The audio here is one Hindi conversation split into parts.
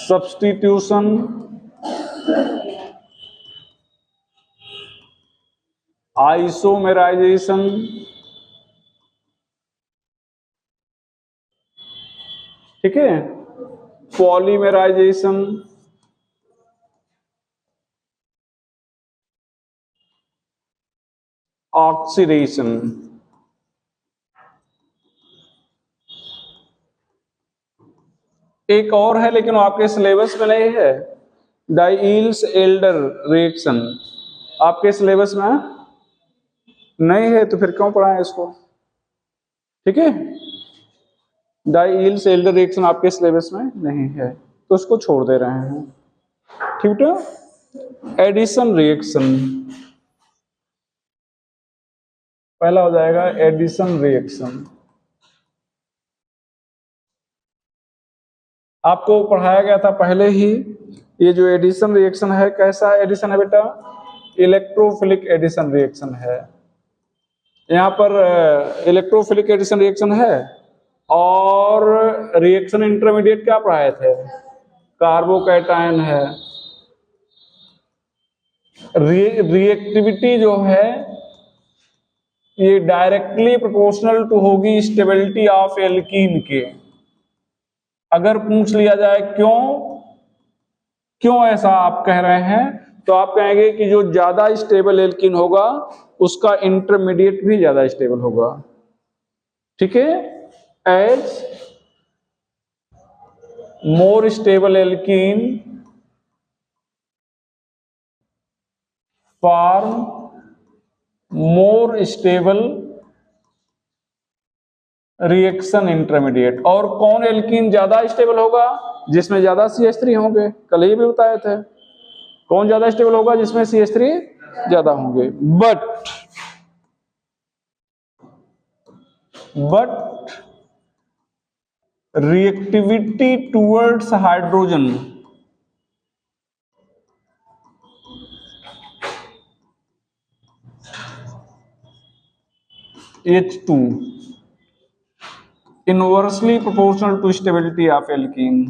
सब्स्टिट्यूशन, आइसोमेराइजेशन, ठीक है, पॉलीमेराइजेशन, ऑक्सीडेशन। एक और है लेकिन वो आपके सिलेबस में नहीं है, डाइल्स-एल्डर रिएक्शन। आपके सिलेबस में नहीं है तो फिर क्यों पढ़ाएं इसको, ठीक है। डाइल्स-एल्डर रिएक्शन आपके सिलेबस में नहीं है तो उसको छोड़ दे रहे हैं, ठीक है। एडिशन रिएक्शन पहला हो जाएगा, एडिशन रिएक्शन। आपको पढ़ाया गया था पहले ही, ये जो एडिशन रिएक्शन है कैसा एडिशन है बेटा, इलेक्ट्रोफिलिक एडिशन रिएक्शन है। यहाँ पर इलेक्ट्रोफिलिक एडिशन रिएक्शन है, और रिएक्शन इंटरमीडिएट क्या पढ़ाए थे, कार्बोकैटायन है। रिएक्टिविटी जो है ये डायरेक्टली प्रोपोर्शनल टू होगी स्टेबिलिटी ऑफ एल्कीन के। अगर पूछ लिया जाए क्यों ऐसा आप कह रहे हैं, तो आप कहेंगे कि जो ज्यादा स्टेबल एल्कीन होगा उसका इंटरमीडिएट भी ज्यादा स्टेबल होगा, ठीक है। As more stable alkene form more stable reaction intermediate. और कौन एल्कीन ज्यादा स्टेबल होगा, जिसमें ज्यादा CH3 होंगे, कल ये भी बताए थे। कौन ज्यादा स्टेबल होगा, जिसमें CH3 ज्यादा होंगे। But reactivity towards hydrogen H2 inversely proportional to stability of alkene।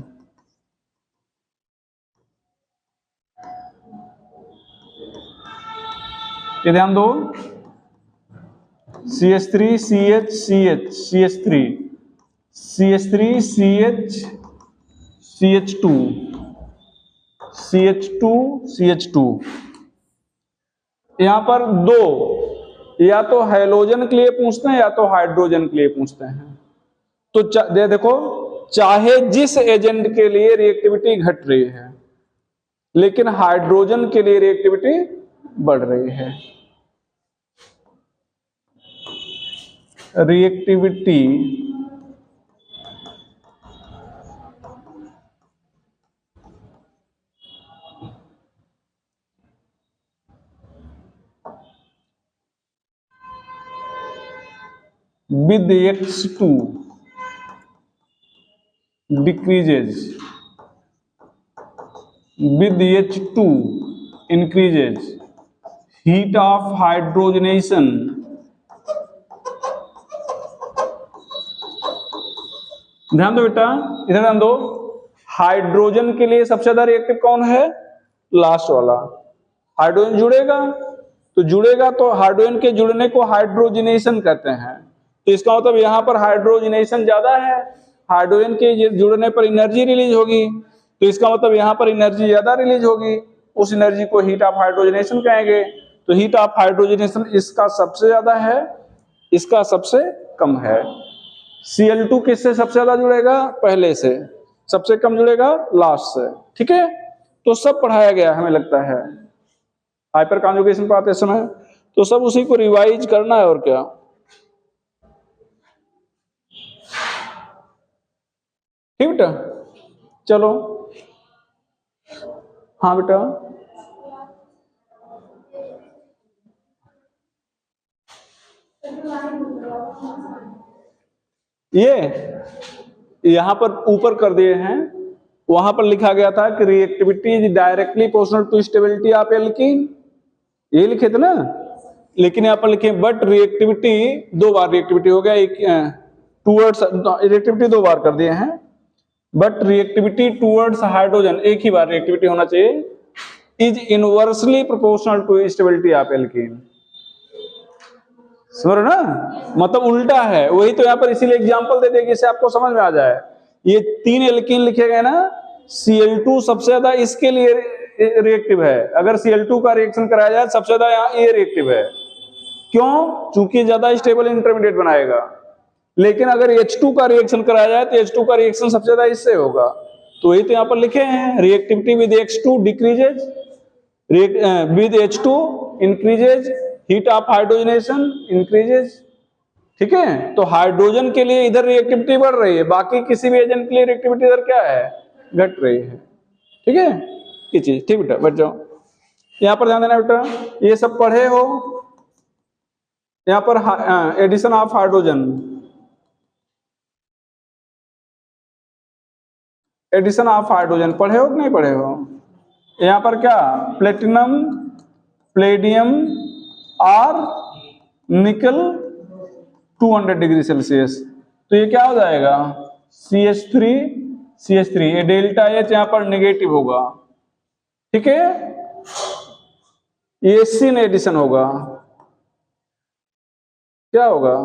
ये ध्यान दो, CH3 CH CH CH3 CH3 CH CH2 CH2 CH2। यहां पर दो, या तो हैलोजन के लिए पूछते हैं या तो हाइड्रोजन के लिए पूछते हैं। तो देखो, चाहे जिस एजेंट के लिए रिएक्टिविटी घट रही है, लेकिन हाइड्रोजन के लिए रिएक्टिविटी बढ़ रही है। Reactivity with H2 decreases, with H2 increases, heat of hydrogenation ध्यान दो बेटा, इधर ध्यान दो। हाइड्रोजन के लिए सबसे ज्यादा रिएक्टिव कौन है, लास्ट वाला। हाइड्रोजन जुड़ेगा तो हाइड्रोजन के जुड़ने को हाइड्रोजनेशन कहते हैं। तो इसका मतलब यहां पर हाइड्रोजनेशन ज्यादा है, हाइड्रोजन के जुड़ने पर एनर्जी रिलीज होगी, तो इसका मतलब यहां पर एनर्जी ज्यादा रिलीज होगी। उस एनर्जी को हीट ऑफ हाइड्रोजनेशन कहेंगे। तो हीट ऑफ हाइड्रोजनेशन इसका सबसे ज्यादा है, इसका सबसे कम है। Cl2 किससे सबसे ज्यादा जुड़ेगा, पहले से। सबसे कम जुड़ेगा लास्ट से, ठीक है। तो सब पढ़ाया गया हमें लगता है हाइपर कॉन्जुगेशन पढ़ाते समय, तो सब उसी को रिवाइज करना है और क्या। ठीक बेटा, चलो। हाँ बेटा, ये यहां पर ऊपर कर दिए हैं, वहां पर लिखा गया था कि reactivity is directly proportional to stability of alkene, ये लिखे थे ना। लेकिन यहां पर लिखे बट रिएक्टिविटी, दो बार रिएक्टिविटी हो गया, एक टूवर्ड्स रिएक्टिविटी दो बार कर दिए हैं। बट रिएक्टिविटी टूवर्ड्स हाइड्रोजन, एक ही बार रिएक्टिविटी होना चाहिए, is inversely proportional to stability of alkene. समझ रहे ना, मतलब उल्टा है, वही तो यहाँ पर इसीलिए एग्जांपल दे देगी, इससे आपको समझ में आ जाए। ये 3 एल्कीन लिखे गए ना, Cl2 सबसे ज्यादा इसके लिए रिएक्टिव है, अगर Cl2 का रिएक्शन कराया जाए सबसे ज्यादा यहाँ ये रिएक्टिव है। क्यों? चूंकि ज्यादा स्टेबल इंटरमीडिएट बनाएगा। लेकिन अगर H2 का रिएक्शन कराया जाए तो H2 का रिएक्शन सबसे ज्यादा इससे होगा, तो ये तो यहाँ पर लिखे हैं, reactivity with X2 decreases, with H2 increases, heat of hydrogenation increases. ठीक है, तो हाइड्रोजन के लिए इधर रिएक्टिविटी बढ़ रही है, बाकी किसी भी एजेंट के लिए रिएक्टिविटी इधर क्या है, घट रही है। ठीक है, ये चीज ठीक बेटा, बैठ जाओ। यहां पर ध्यान देना बेटा, ये सब पढ़े हो, यहां पर addition of hydrogen, addition of hydrogen पढ़े हो कि नहीं पढ़े हो? यहां पर क्या, प्लेटिनम, प्लेडियम और निकल 200 डिग्री सेल्सियस, तो ये क्या हो जाएगा, CH3 CH3, ये डेल्टा H यहां पर नेगेटिव होगा। ठीक है, ये सिन एडिशन होगा, क्या होगा,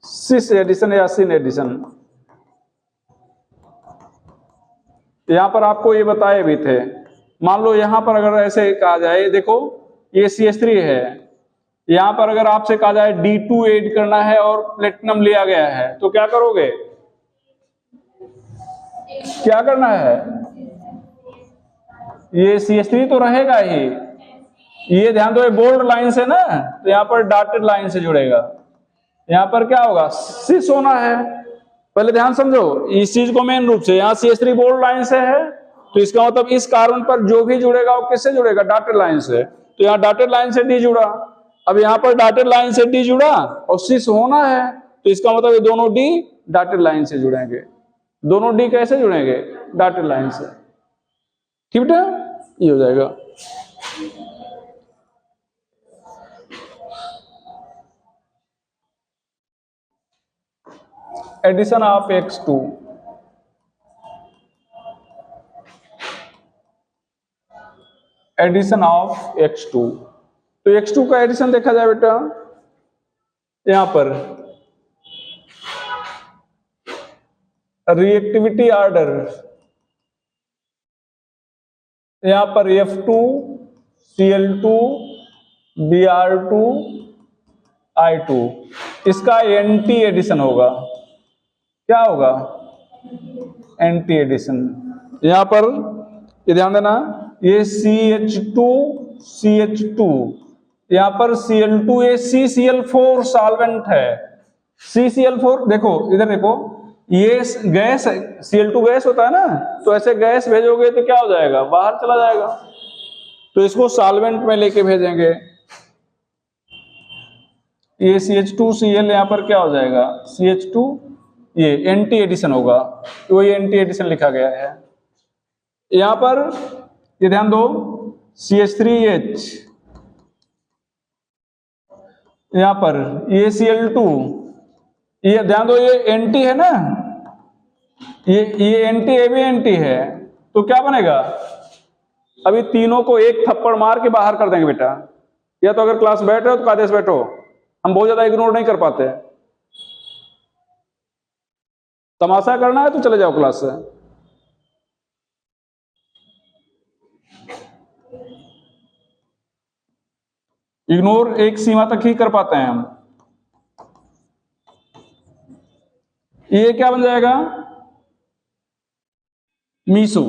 सिस एडिशन या सिन एडिशन। यहां पर आपको ये बताए भी थे, मान लो यहां पर अगर ऐसे कहा जाए, देखो ये CH3 है, यहां पर अगर आपसे कहा जाए D2 ऐड करना है और प्लेटिनम लिया गया है, तो क्या करोगे, क्या करना है, ये CH3 तो रहेगा ही, ये ध्यान दो, ये बोल्ड लाइन से ना, तो यहां पर डॉटेड लाइन से जुड़ेगा, यहां पर क्या होगा, सिस होना है। पहले ध्यान समझो इस चीज को, मेन रूप से यहाँ CH3 बोल्ड लाइन से है, तो इसका मतलब इस कार्बन पर जो भी जुड़ेगा वो किससे जुड़ेगा, डॉटेड लाइन से, तो यहाँ डॉटेड लाइन से D जुड़ा, अब यहाँ पर डॉटेड लाइन से D जुड़ा और सिस होना है, तो इसका मतलब ये दोनों D डॉटेड लाइन से जुड़ेंगे। दोनों D कैसे जुड़ेंगे, डॉटेड लाइन से। ठीक बेटा, ये हो जाएगा। Addition of X2, addition of X2, तो X2 का एडिशन देखा जाए बेटा, यहां पर रिएक्टिविटी ऑर्डर, यहां पर F2 Cl2 Br2 I2, इसका एंटी एडिशन होगा, क्या होगा, एंटी एडिशन। यहां पर ये ध्यान देना, ये CH2 CH2, यहां पर Cl2, ये CCl4 सॉल्वेंट है, CCl4, देखो इधर देखो, ये गैस Cl2 गैस होता है ना, तो ऐसे गैस भेजोगे तो क्या हो जाएगा, बाहर चला जाएगा, तो इसको सॉल्वेंट में लेके भेजेंगे, ये CH2Cl यहां पर क्या हो जाएगा, CH2, ये एंटी एडिशन होगा, तो ये एंटी एडिशन लिखा गया है। यहां पर ये ध्यान दो, CH3H, यहां पर ये Cl2, ये ध्यान दो, ये एंटी है ना, ये एंटी, ये भी एंटी है, तो क्या बनेगा, अभी तीनों को एक थप्पड़ मार के बाहर कर देंगे बेटा, या तो अगर क्लास बैठ रहे हो तो कायदे से बैठो, हम बहुत ज्यादा इग्नोर नहीं कर पाते, तमाशा करना है तो चले जाओ क्लास से। इग्नोर एक सीमा तक ही कर पाते हैं हम। ये क्या बन जाएगा, मीसो,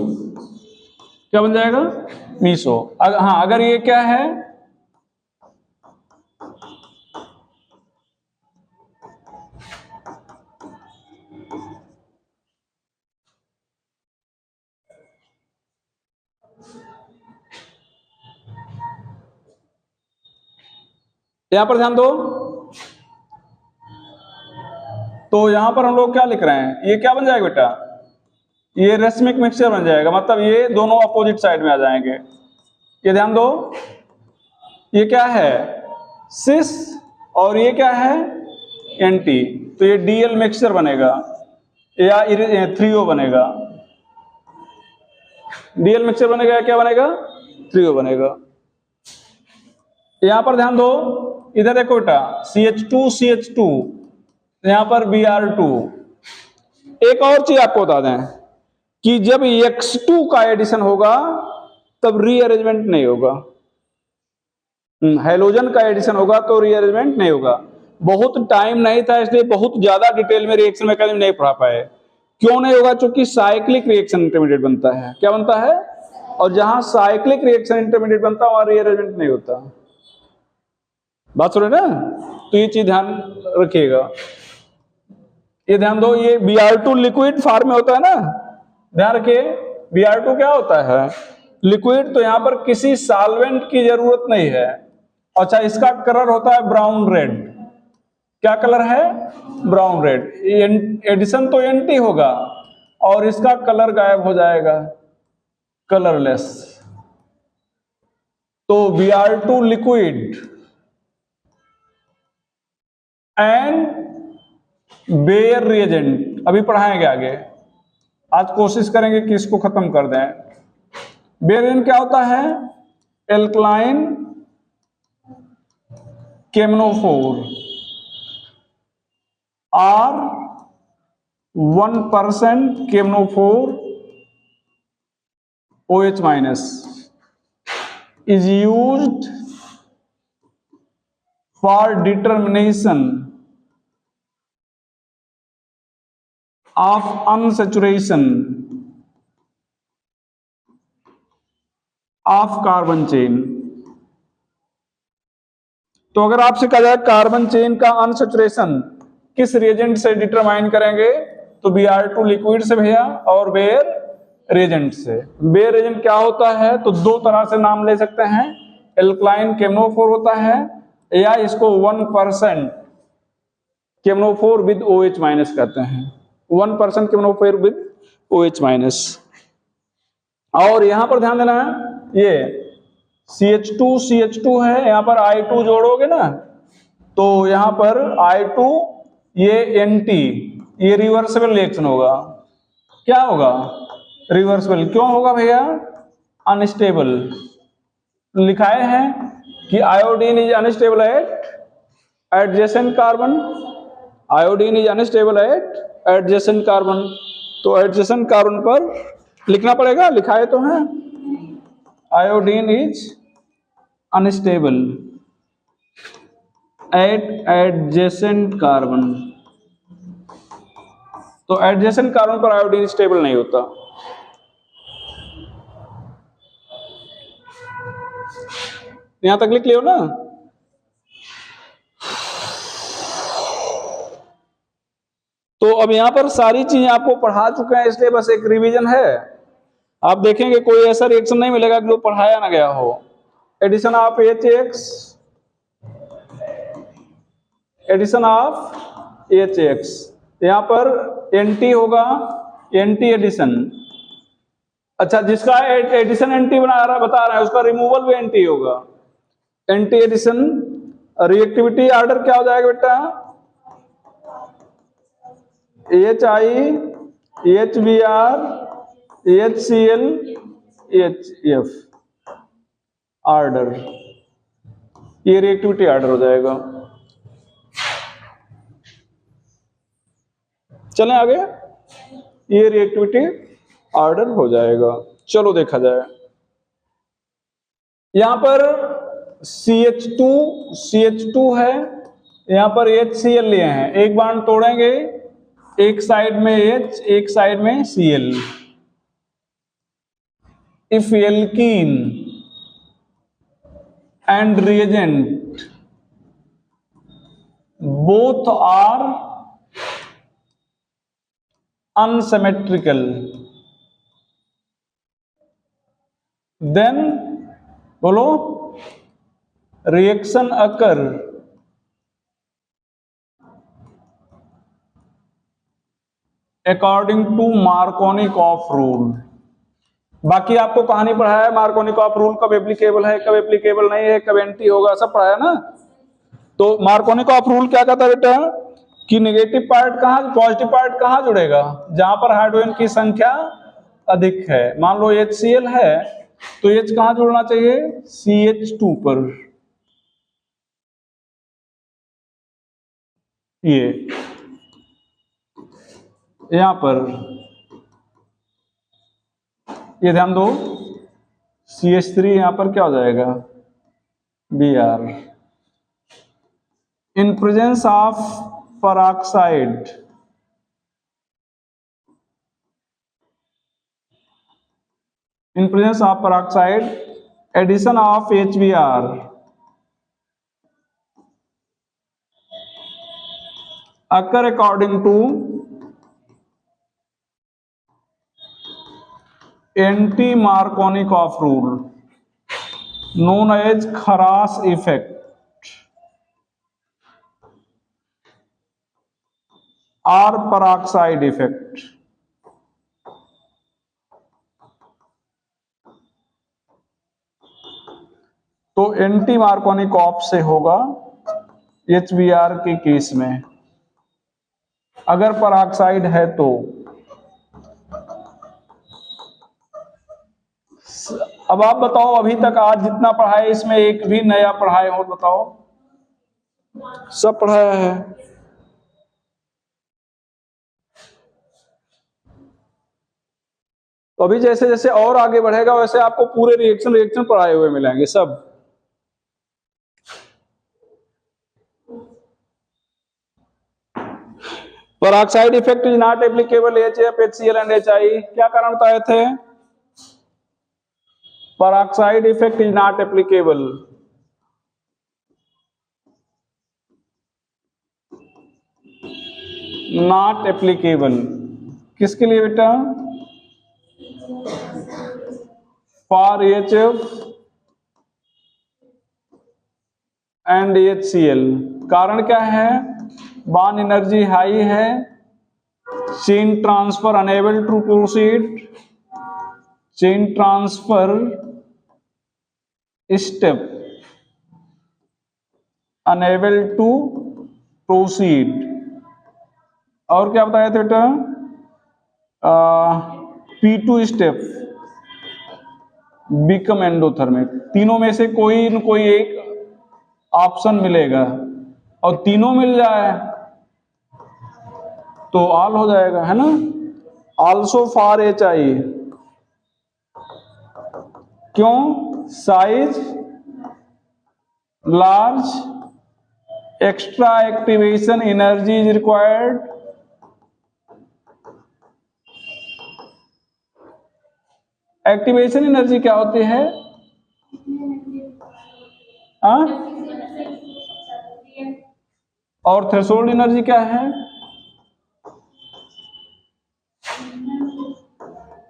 क्या बन जाएगा, मीसो। हाँ, अगर ये क्या है, यहां पर ध्यान दो, तो यहां पर हम लोग क्या लिख रहे हैं, ये क्या बन जाएगा बेटा, ये रेसमिक मिक्सचर बन जाएगा, मतलब ये दोनों अपोजिट साइड में आ जाएंगे। ये ध्यान दो, ये क्या है, सिस, और ये क्या है, एंटी, तो ये DL मिक्सचर बनेगा या 3O बनेगा। डीएल मिक्सचर बनेगा, क्या बनेगा, 3O बनेगा। यहां पर ध्यान दो, इधर देखो बेटा CH2 यहां पर Br2। एक और चीज आपको बता दें कि जब X2 का एडिशन होगा तब रीअरेंजमेंट नहीं होगा। हैलोजन का एडिशन होगा तो रीअरेंजमेंट नहीं होगा। बहुत टाइम नहीं था इसलिए बहुत ज्यादा डिटेल में रिएक्शन मैकेनिज्म नहीं पढ़ा पाए। क्यों नहीं होगा? क्योंकि साइक्लिक रिएक्शन इंटरमीडिएट बनता है। क्या बनता है? और जहां साइक्लिक रिएक्शन इंटरमीडिएट बनता है वहां रीअरेंजमेंट नहीं होता। बात सुन रहे ना? तो ये चीज ध्यान रखिएगा। ये ध्यान दो, ये Br2 लिक्विड फॉर्म में होता है ना, ध्यान रखिए। Br2 क्या होता है? लिक्विड। तो यहां पर किसी सॉल्वेंट की जरूरत नहीं है। अच्छा, इसका कलर होता है ब्राउन रेड। क्या कलर है? Brown red. एडिशन तो एंटी होगा और इसका कलर गायब हो जाएगा, कलरलेस। तो Br2 liquid and bear reagent अभी पढ़ाएंगे आगे। आज कोशिश करेंगे कि इसको खत्म कर दें। बेयर रिएजेंट क्या होता है? एल्कलाइन केमनोफोर और 1% केमनोफोर OH minus is used for determination of unsaturation of carbon chain। तो अगर आपसे कहा जाए कार्बन चेन का अनसैचुरेशन किस रिएजेंट से डिटरमाइन करेंगे, तो Br2 लिक्विड से भैया और बेयर रिएजेंट से। बेयर रिएजेंट क्या होता है? तो दो तरह से नाम ले सकते हैं। एल्कलाइन केमनोफोर होता है या इसको 1% केमनोफोर विद OH माइनस कहते हैं। 1% केमनोफोर विद OH माइनस। और यहां पर ध्यान देना है, ये CH2 है, यहां पर I2 जोड़ोगे ना तो यहां पर I2 ये NT, ये रिवर्सिबल रिएक्शन होगा। क्या होगा? रिवर्सिबल। क्यों होगा भैया? अनस्टेबल। लिखाए हैं कि iodine is unstable at adjacent carbon. Iodine is unstable at adjacent carbon. तो एडजेसेंट कार्बन पर लिखना पड़ेगा, लिखाए तो हैं। Iodine is unstable at adjacent carbon. तो एडजेसेंट कार्बन पर आयोडीन स्टेबल नहीं होता। यहां तक लिख लियो ना। तो अब यहां पर सारी चीजें आपको पढ़ा चुके हैं, इसलिए बस एक रिवीजन है। आप देखेंगे कोई ऐसा रिएक्शन नहीं मिलेगा जो पढ़ाया ना गया हो। Addition of HX, addition of HX, यहां पर NT होगा, NT एडिशन। अच्छा, जिसका एडिशन NT बता रहा है उसका रिमूवल भी NT होगा। NT एडिशन रिएक्टिविटी ऑर्डर क्या हो जाएगा बेटा? HI, HBr, HCl, HF order, ये रिएक्टिविटी ऑर्डर हो जाएगा। चलें आगे, ये रिएक्टिविटी ऑर्डर हो जाएगा। चलो देखा जाए, यहां पर CH2 है, यहां पर HCl लिए हैं। एक बार तोड़ेंगे, एक साइड में H, एक साइड में Cl। If alkene and reagent both are unsymmetrical, then बोलो reaction occur according to Markovnikov rule। बाकी आपको कहानी पढ़ाया है, मार्कोनिकॉफ रूल कब एप्लीकेबल है, कब एप्लीकेबल नहीं है, कब एंटी होगा, सब पढ़ाया ना। तो मार्कोनिकॉफ रूल क्या कहता है बेटा कि नेगेटिव पार्ट कहां, पॉजिटिव पार्ट कहां जुड़ेगा? जहां पर हाइड्रोजन की संख्या अधिक है। मान लो HCl है तो H कहां जुड़ना चाहिए? CH2 पर। ये यहां पर ये ध्यान दो, CH3 यहां पर क्या हो जाएगा? Br। In presence of peroxide, in presence of peroxide, addition of HBr occur according to anti-Markovnikov rule known as Kharash effect or peroxide effect। तो एंटी मार्कोनिकॉफ से होगा HBr के केस में, अगर पेरोक्साइड है तो। अब आप बताओ, अभी तक आज जितना पढ़ाया इसमें एक भी नया पढ़ाए हो बताओ? सब पढ़ाया है। तो अभी जैसे जैसे और आगे बढ़ेगा वैसे आपको पूरे रिएक्शन पढ़ाए हुए मिलेंगे सब। Peroxide effect is not applicable HF, HCl and HI। क्या कारण बताए थे? Peroxide effect is not applicable, not applicable किसके लिए बेटा? For HF and HCl। कारण क्या है? बॉन्ड एनर्जी हाई है, chain transfer unable to proceed, chain transfer step unable to proceed. और क्या बताया था बेटा? P2 step become endothermic. तीनों में से कोई न कोई एक ऑप्शन मिलेगा, और तीनों मिल जाए तो ऑल हो जाएगा, है ना। आल्सो फॉर HI, क्यों? Size large, extra activation energy is required, activation energy क्या होती है? और थ्रेशोल्ड एनर्जी क्या है?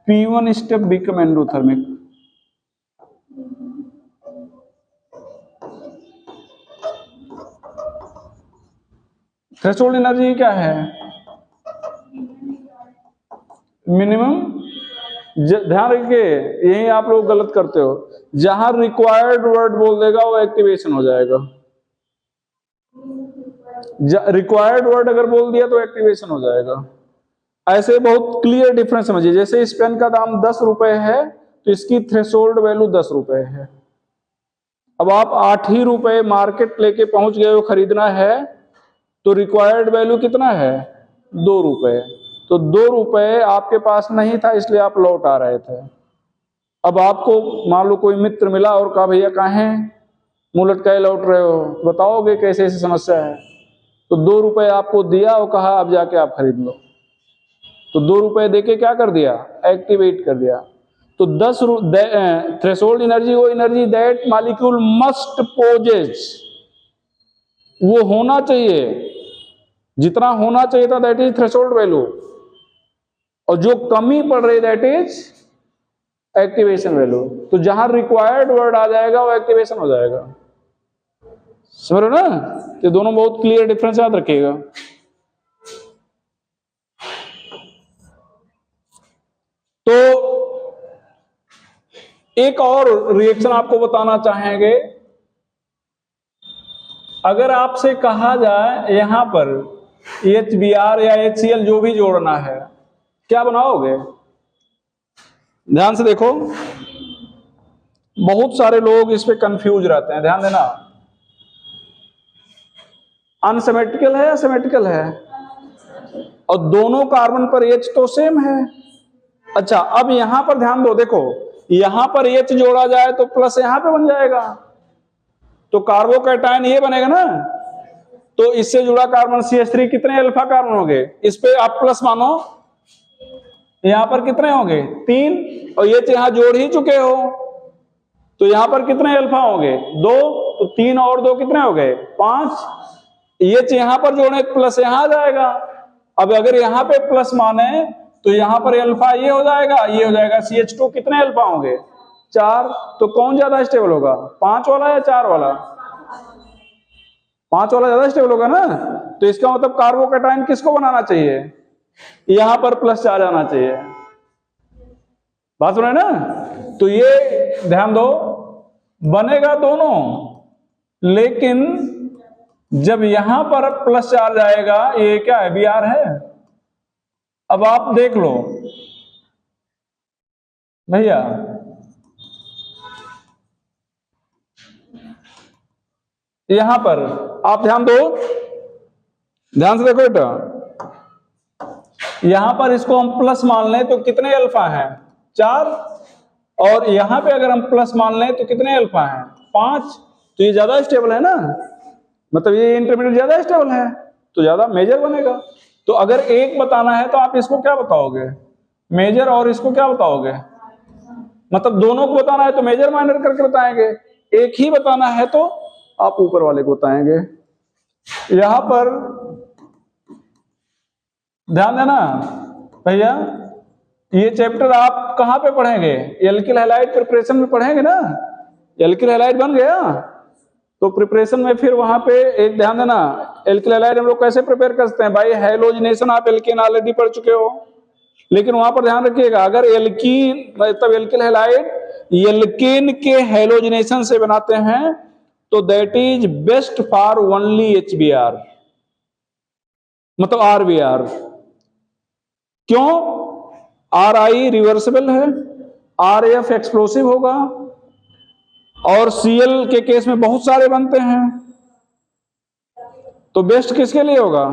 P1 step become endothermic. Threshold energy क्या है? मिनिमम। ध्यान रखिए, यही आप लोग गलत करते हो। जहां रिक्वायर्ड वर्ड बोल देगा वो एक्टिवेशन हो जाएगा। रिक्वायर्ड वर्ड अगर बोल दिया तो एक्टिवेशन हो जाएगा। ऐसे बहुत क्लियर डिफरेंस समझिए। जैसे इस पेन का दाम 10 रुपए है तो इसकी थ्रेशोल्ड वैल्यू 10 रुपए है। अब आप 8 ही रुपए मार्केट लेके पहुंच गए हो खरीदना है, तो रिक्वायर्ड वैल्यू कितना है? 2 रुपए। तो 2 रुपए आपके पास नहीं था इसलिए आप लौट आ रहे थे। अब आपको मान लो कोई मित्र मिला और कहा भैया कहाँ है, मुंह लटकाए लौट रहे हो, बताओगे कैसे ऐसी समस्या है? तो 2 रुपए आपको दिया और कहा अब जाके आप खरीद लो। तो 2 रुपए देके क्या कर दिया? एक्टिवेट कर दिया। तो 10 थ्रेशोल्ड एनर्जी वो energy that molecule must possess, वो होना चाहिए, जितना होना चाहिए था दैट इज थ्रेशोल्ड वैल्यू, और जो कमी पड़ रही दैट इज एक्टिवेशन वैल्यू। तो जहां रिक्वायर्ड वर्ड आ जाएगा वो एक्टिवेशन हो जाएगा। समझ रहे हो ना? ये दोनों बहुत क्लियर डिफरेंस याद रखिएगा। तो एक और रिएक्शन आपको बताना चाहेंगे। अगर आपसे कहा जाए यहां पर HBr या HCl जो भी जोड़ना है, क्या बनाओगे? ध्यान से देखो, बहुत सारे लोग इस पे कंफ्यूज रहते हैं, ध्यान देना। अनसिमेट्रिकल है या सिमेट्रिकल है, और दोनों कार्बन पर H तो सेम है। अच्छा, अब यहां पर ध्यान दो, देखो यहां पर H जोड़ा जाए तो प्लस यहां पे बन जाएगा, तो कार्बोकैटायन ये बनेगा ना। तो इससे जुड़ा कार्बन CH3 कितने अल्फा कार्बन हो गए, इस पे आप प्लस मानो, यहां पर कितने होंगे 3, और H यहां जोड़ ही चुके हो, तो यहां पर कितने अल्फा होंगे 2, तो 3 और 2 कितने हो गए 5। H यहां पर जोड़े प्लस यहां आ जाएगा। अब अगर यहां पे प्लस माने तो यहां पर अल्फा ये हो जाएगा, ये हो जाएगा CH2, कितने अल्फा होंगे 4। तो कौन ज्यादा स्टेबल होगा, 5 वाला या 4 वाला, 5 वाला ज्यादा स्टेबल होगा ना। तो इसका मतलब कार्बोकैटायन किसको बनाना चाहिए, यहां पर प्लस 4 आना चाहिए। बात सुन रहे ना। तो ये ध्यान दो, बनेगा दोनों, लेकिन जब यहां पर प्लस 4 जाएगा, ये क्या है Br है। अब आप देख लो भैया, यहां पर आप ध्यान दो, ध्यान से देखो बेटा, यहां पर इसको हम प्लस मान लें तो कितने अल्फा हैं 4, और यहां पे अगर हम प्लस मान लें तो कितने अल्फा हैं 5। तो ये ज्यादा स्टेबल है ना, मतलब ये इंटरमीडिएट ज्यादा स्टेबल है, तो ज्यादा मेजर बनेगा। तो अगर एक बताना है तो आप इसको क्या बताओगे, मेजर, और इसको क्या बताओगे, मतलब दोनों को बताना है तो मेजर माइनर करके बताएंगे, एक ही बताना है तो आप ऊपर वाले को बताएंगे। यहां पर ध्यान देना भैया, ये चैप्टर आप कहां पे पढ़ेंगे, एल्किल हैलाइड प्रिपरेशन में पढ़ेंगे ना। एल्किल हैलाइड बन गया तो प्रिपरेशन में फिर वहां पे एक ध्यान देना, एल्किल हैलाइड हम लोग कैसे प्रिपेयर करते हैं भाई, हैलोजिनेशन आप एल्कीन ऑलरेडी पढ़ चुके हो, लेकिन वहां पर ध्यान रखिएगा, अगर एल्कीन मतलब एल्किल हैलाइड एल्केन के हैलोजिनेशन से बनाते हैं तो that is best for only HBr, मतलब RBr। क्यों, RI रिवर्सिबल है, RF एक्सप्लोसिव होगा, और Cl के केस में बहुत सारे बनते हैं, तो बेस्ट किसके लिए होगा,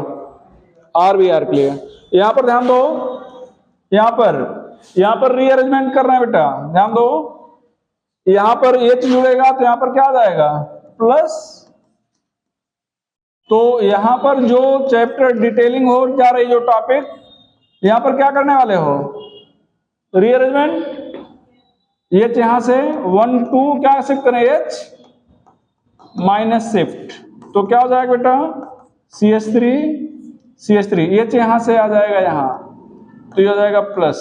RBr के लिए। यहां पर ध्यान दो, यहां पर रीअरेंजमेंट कर रहे हैं बेटा, ध्यान दो, यहां पर H जुड़ेगा तो यहां पर क्या आ जाएगा प्लस। तो यहां पर जो चैप्टर डिटेलिंग हो जा रही, जो टॉपिक, यहां पर क्या करने वाले हो, रीअरेंजमेंट। H यहां से 1 2 क्या शिफ्ट करें, H माइनस शिफ्ट, तो क्या हो जाएगा बेटा CH3 H यहां से आ जाएगा यहां, तो ये हो जाएगा प्लस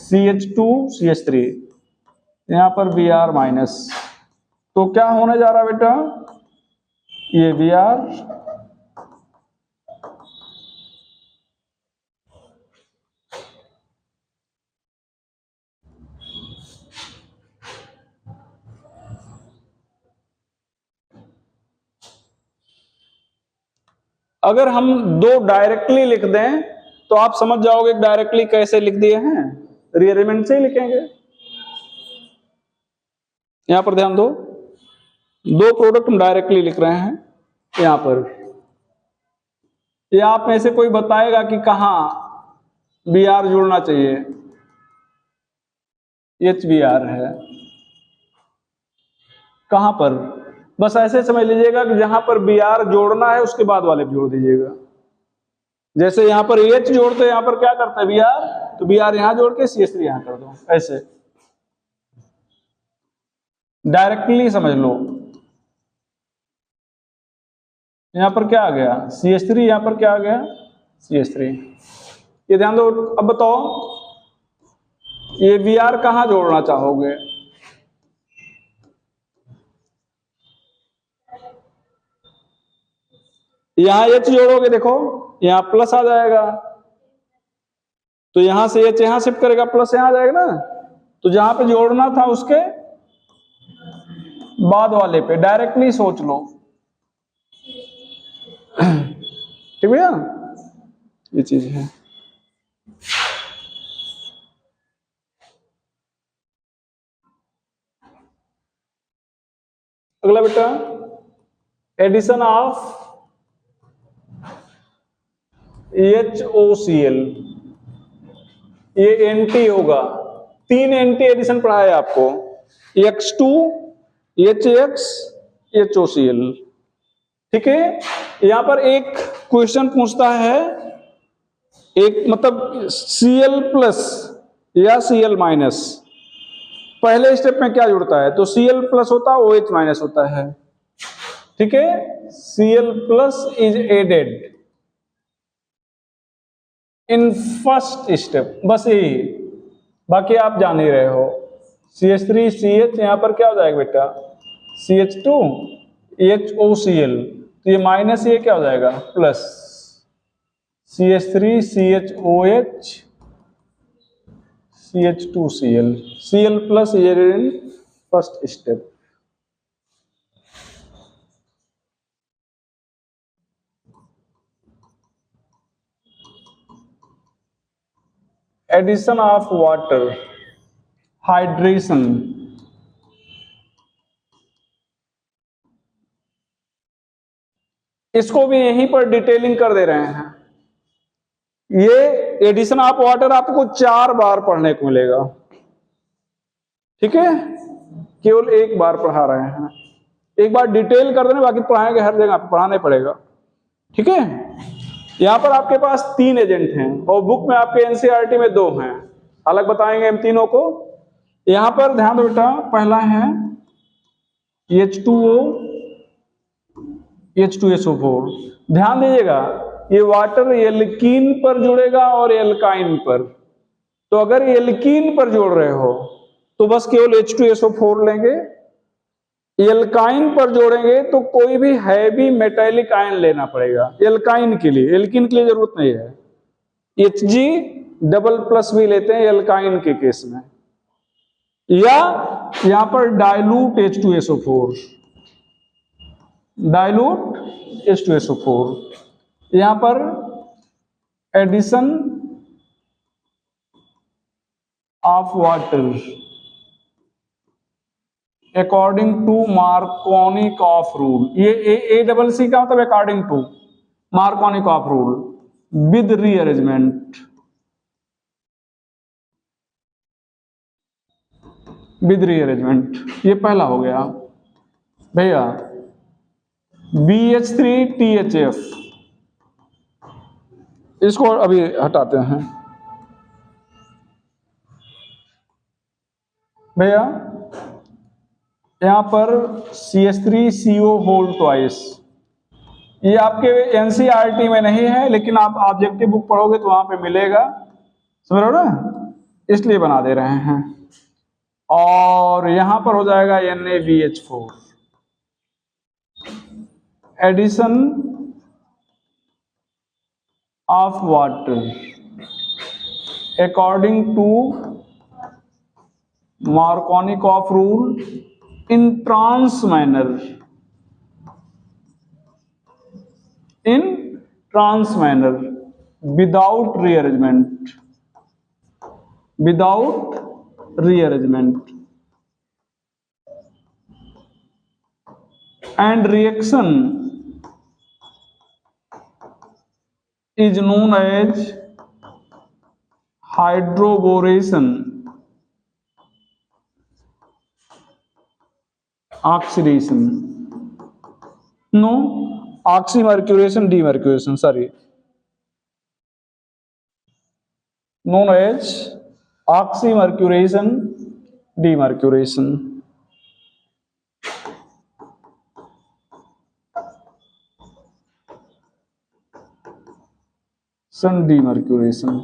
CH2 CH3, यहां पर Br माइनस। तो क्या होने जा रहा है बेटा, ये Br अगर हम दो डायरेक्टली लिख दें तो आप समझ जाओगे डायरेक्टली कैसे लिख दिए हैं, रीअरेंजमेंट से ही लिखेंगे। यहां पर ध्यान दो, दो प्रोडक्ट हम डायरेक्टली लिख रहे हैं यहां पर, ये आप में से कोई बताएगा कि कहां Br जोड़ना चाहिए, HBr है, कहां पर, बस ऐसे समझ लीजिएगा कि जहां पर Br जोड़ना है उसके बाद वाले जोड़ दीजिएगा। जैसे यहां पर H जोड़ते हैं, यहां पर क्या करते हैं Br, तो Br यहां जोड़ के CH3 यहां कर दो, ऐसे डायरेक्टली समझ लो। यहां पर क्या आ गया CH3, यहां पर क्या आ गया CH3, ये ध्यान दो। अब बताओ ये Br कहां जोड़ना चाहोगे, यहां H जोड़ोगे, देखो यहां प्लस आ जाएगा, तो यहां से H यहां शिफ्ट करेगा, प्लस यहां आ जाएगा ना, तो जहां पे जोड़ना था उसके बाद वाले पे डायरेक्टली सोच लो, ठीक भैया, ये चीज है। अगला बेटा एडिशन ऑफ HOCl, ये एंटी होगा, 3 एंटी एडिशन पढ़ा है आपको, X2 HX HOCl। ठीक है, यहां पर एक क्वेश्चन पूछता है, एक मतलब Cl प्लस या Cl माइनस, पहले स्टेप में क्या जुड़ता है, तो Cl प्लस होता है, OH माइनस होता है। ठीक है, Cl plus is added in first step, बस यही, बाकी आप जान ही रहे हो। CH3CH यहां पर क्या हो जाएगा बेटा, CH2 HOCl, तो ये माइनस, ये क्या हो जाएगा plus, CH3CHOH CH2Cl, Cl plus in first step. Addition of water, hydration, इसको भी यहीं पर डिटेलिंग कर दे रहे हैं। ये एडिशन ऑफ वाटर आपको 4 बार पढ़ने को मिलेगा। ठीक है, केवल 1 बार पढ़ा रहे हैं, एक बार डिटेल कर देना, बाकी पढ़ाएंगे हर जगह पे पढ़ाना पड़ेगा। ठीक है, यहां पर आपके पास 3 एजेंट हैं और बुक में आपके एनसीईआरटी में 2 हैं, अलग बताएंगे इन तीनों को। यहां पर ध्यान दो बेटा, पहला है H2O H2SO4, ध्यान दीजिएगा ये वाटर एल्कीन पर जुड़ेगा और एल्काइन पर, तो अगर एल्कीन पर जोड़ रहे हो तो बस केवल H2SO4 लेंगे, एल्काइन पर जोड़ेंगे तो कोई भी हैवी मेटालिक आयन लेना पड़ेगा एल्काइन के लिए, एल्कीन के लिए जरूरत नहीं है। Hg भी लेते हैं एल्काइन के केस में, या यहां पर डाइल्यूट H2SO4, डाइल्यूट H2SO4, यहां पर addition of water according to Markovnikov rule, ये ACC का मतलब according to Markovnikov rule with rearrangement, with rearrangement, ये पहला हो गया भैया। BH3THF, इसको अभी हटाते हैं भैया। यहां पर CH3CO होल ट्वाइस, ये आपके एनसीईआरटी में नहीं है, लेकिन आप ऑब्जेक्टिव बुक पढ़ोगे तो वहां पे मिलेगा, समझ रहे हो ना, इसलिए बना दे रहे हैं। और यहां पर हो जाएगा NaBH4, addition of water according to Markovnikov rule in trans manner, in trans manner without rearrangement, without rearrangement, and reaction is known as hydroboration, oxidation, no, oxymercuration, demercuration, sorry, known as oxymercuration, demercuration. Sun demercuration,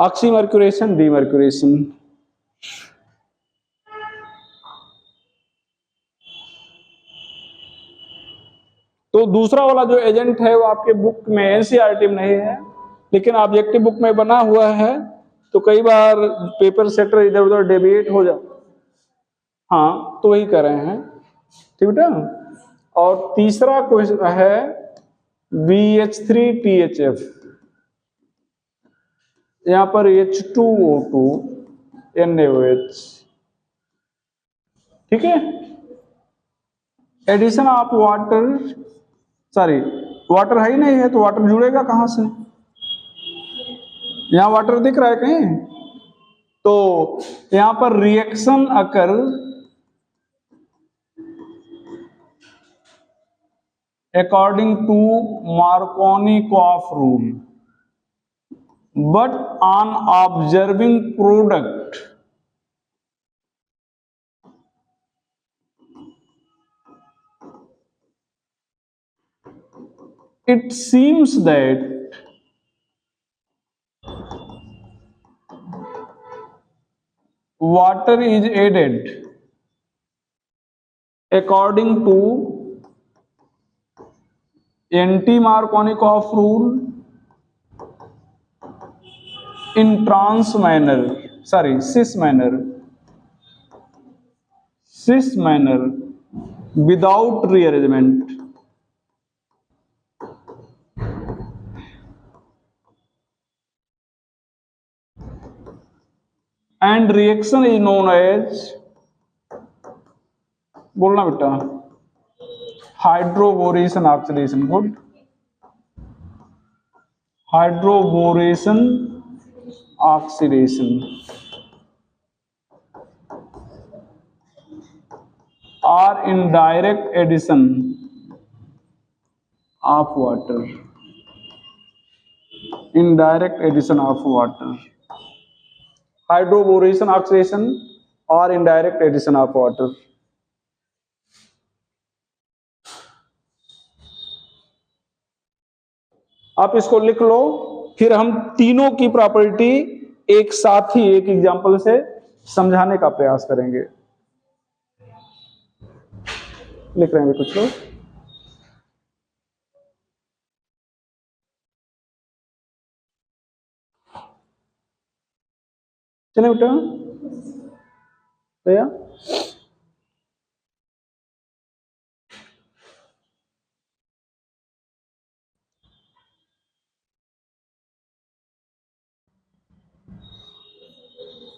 oxymercuration, demercuration. तो दूसरा वाला जो एजेंट है वो आपके बुक में एनसीईआरटी में नहीं है, लेकिन ऑब्जेक्टिव बुक में बना हुआ है, तो कई बार पेपर सेटर इधर उधर डेविएट हो जाता, हाँ तो वही कर रहे हैं। ठीक बेटा, और तीसरा क्वेश्चन है BH3THF, यहां पर H2O2 NaOH, ठीक है। Addition of water, sorry water है ही नहीं है तो वाटर जुड़ेगा कहां से, यहां वाटर दिख रहा है कहीं, तो यहां पर reaction occur according to Markovnikov rule, but on observing product it seems that water is added according to anti-Markovnikov rule in cis manner without rearrangement, and reaction is known as, बोलना बेटा, hydroboration oxidation, good, hydroboration oxidation और indirect addition of water, indirect addition of water, hydroboration oxidation और इनडायरेक्ट एडिशन ऑफ वाटर। आप इसको लिख लो, फिर हम तीनों की प्रॉपर्टी एक साथ ही एक एग्जांपल से समझाने का प्रयास करेंगे। लिख रहे हैं कुछ लोग, चले बेटा भैया,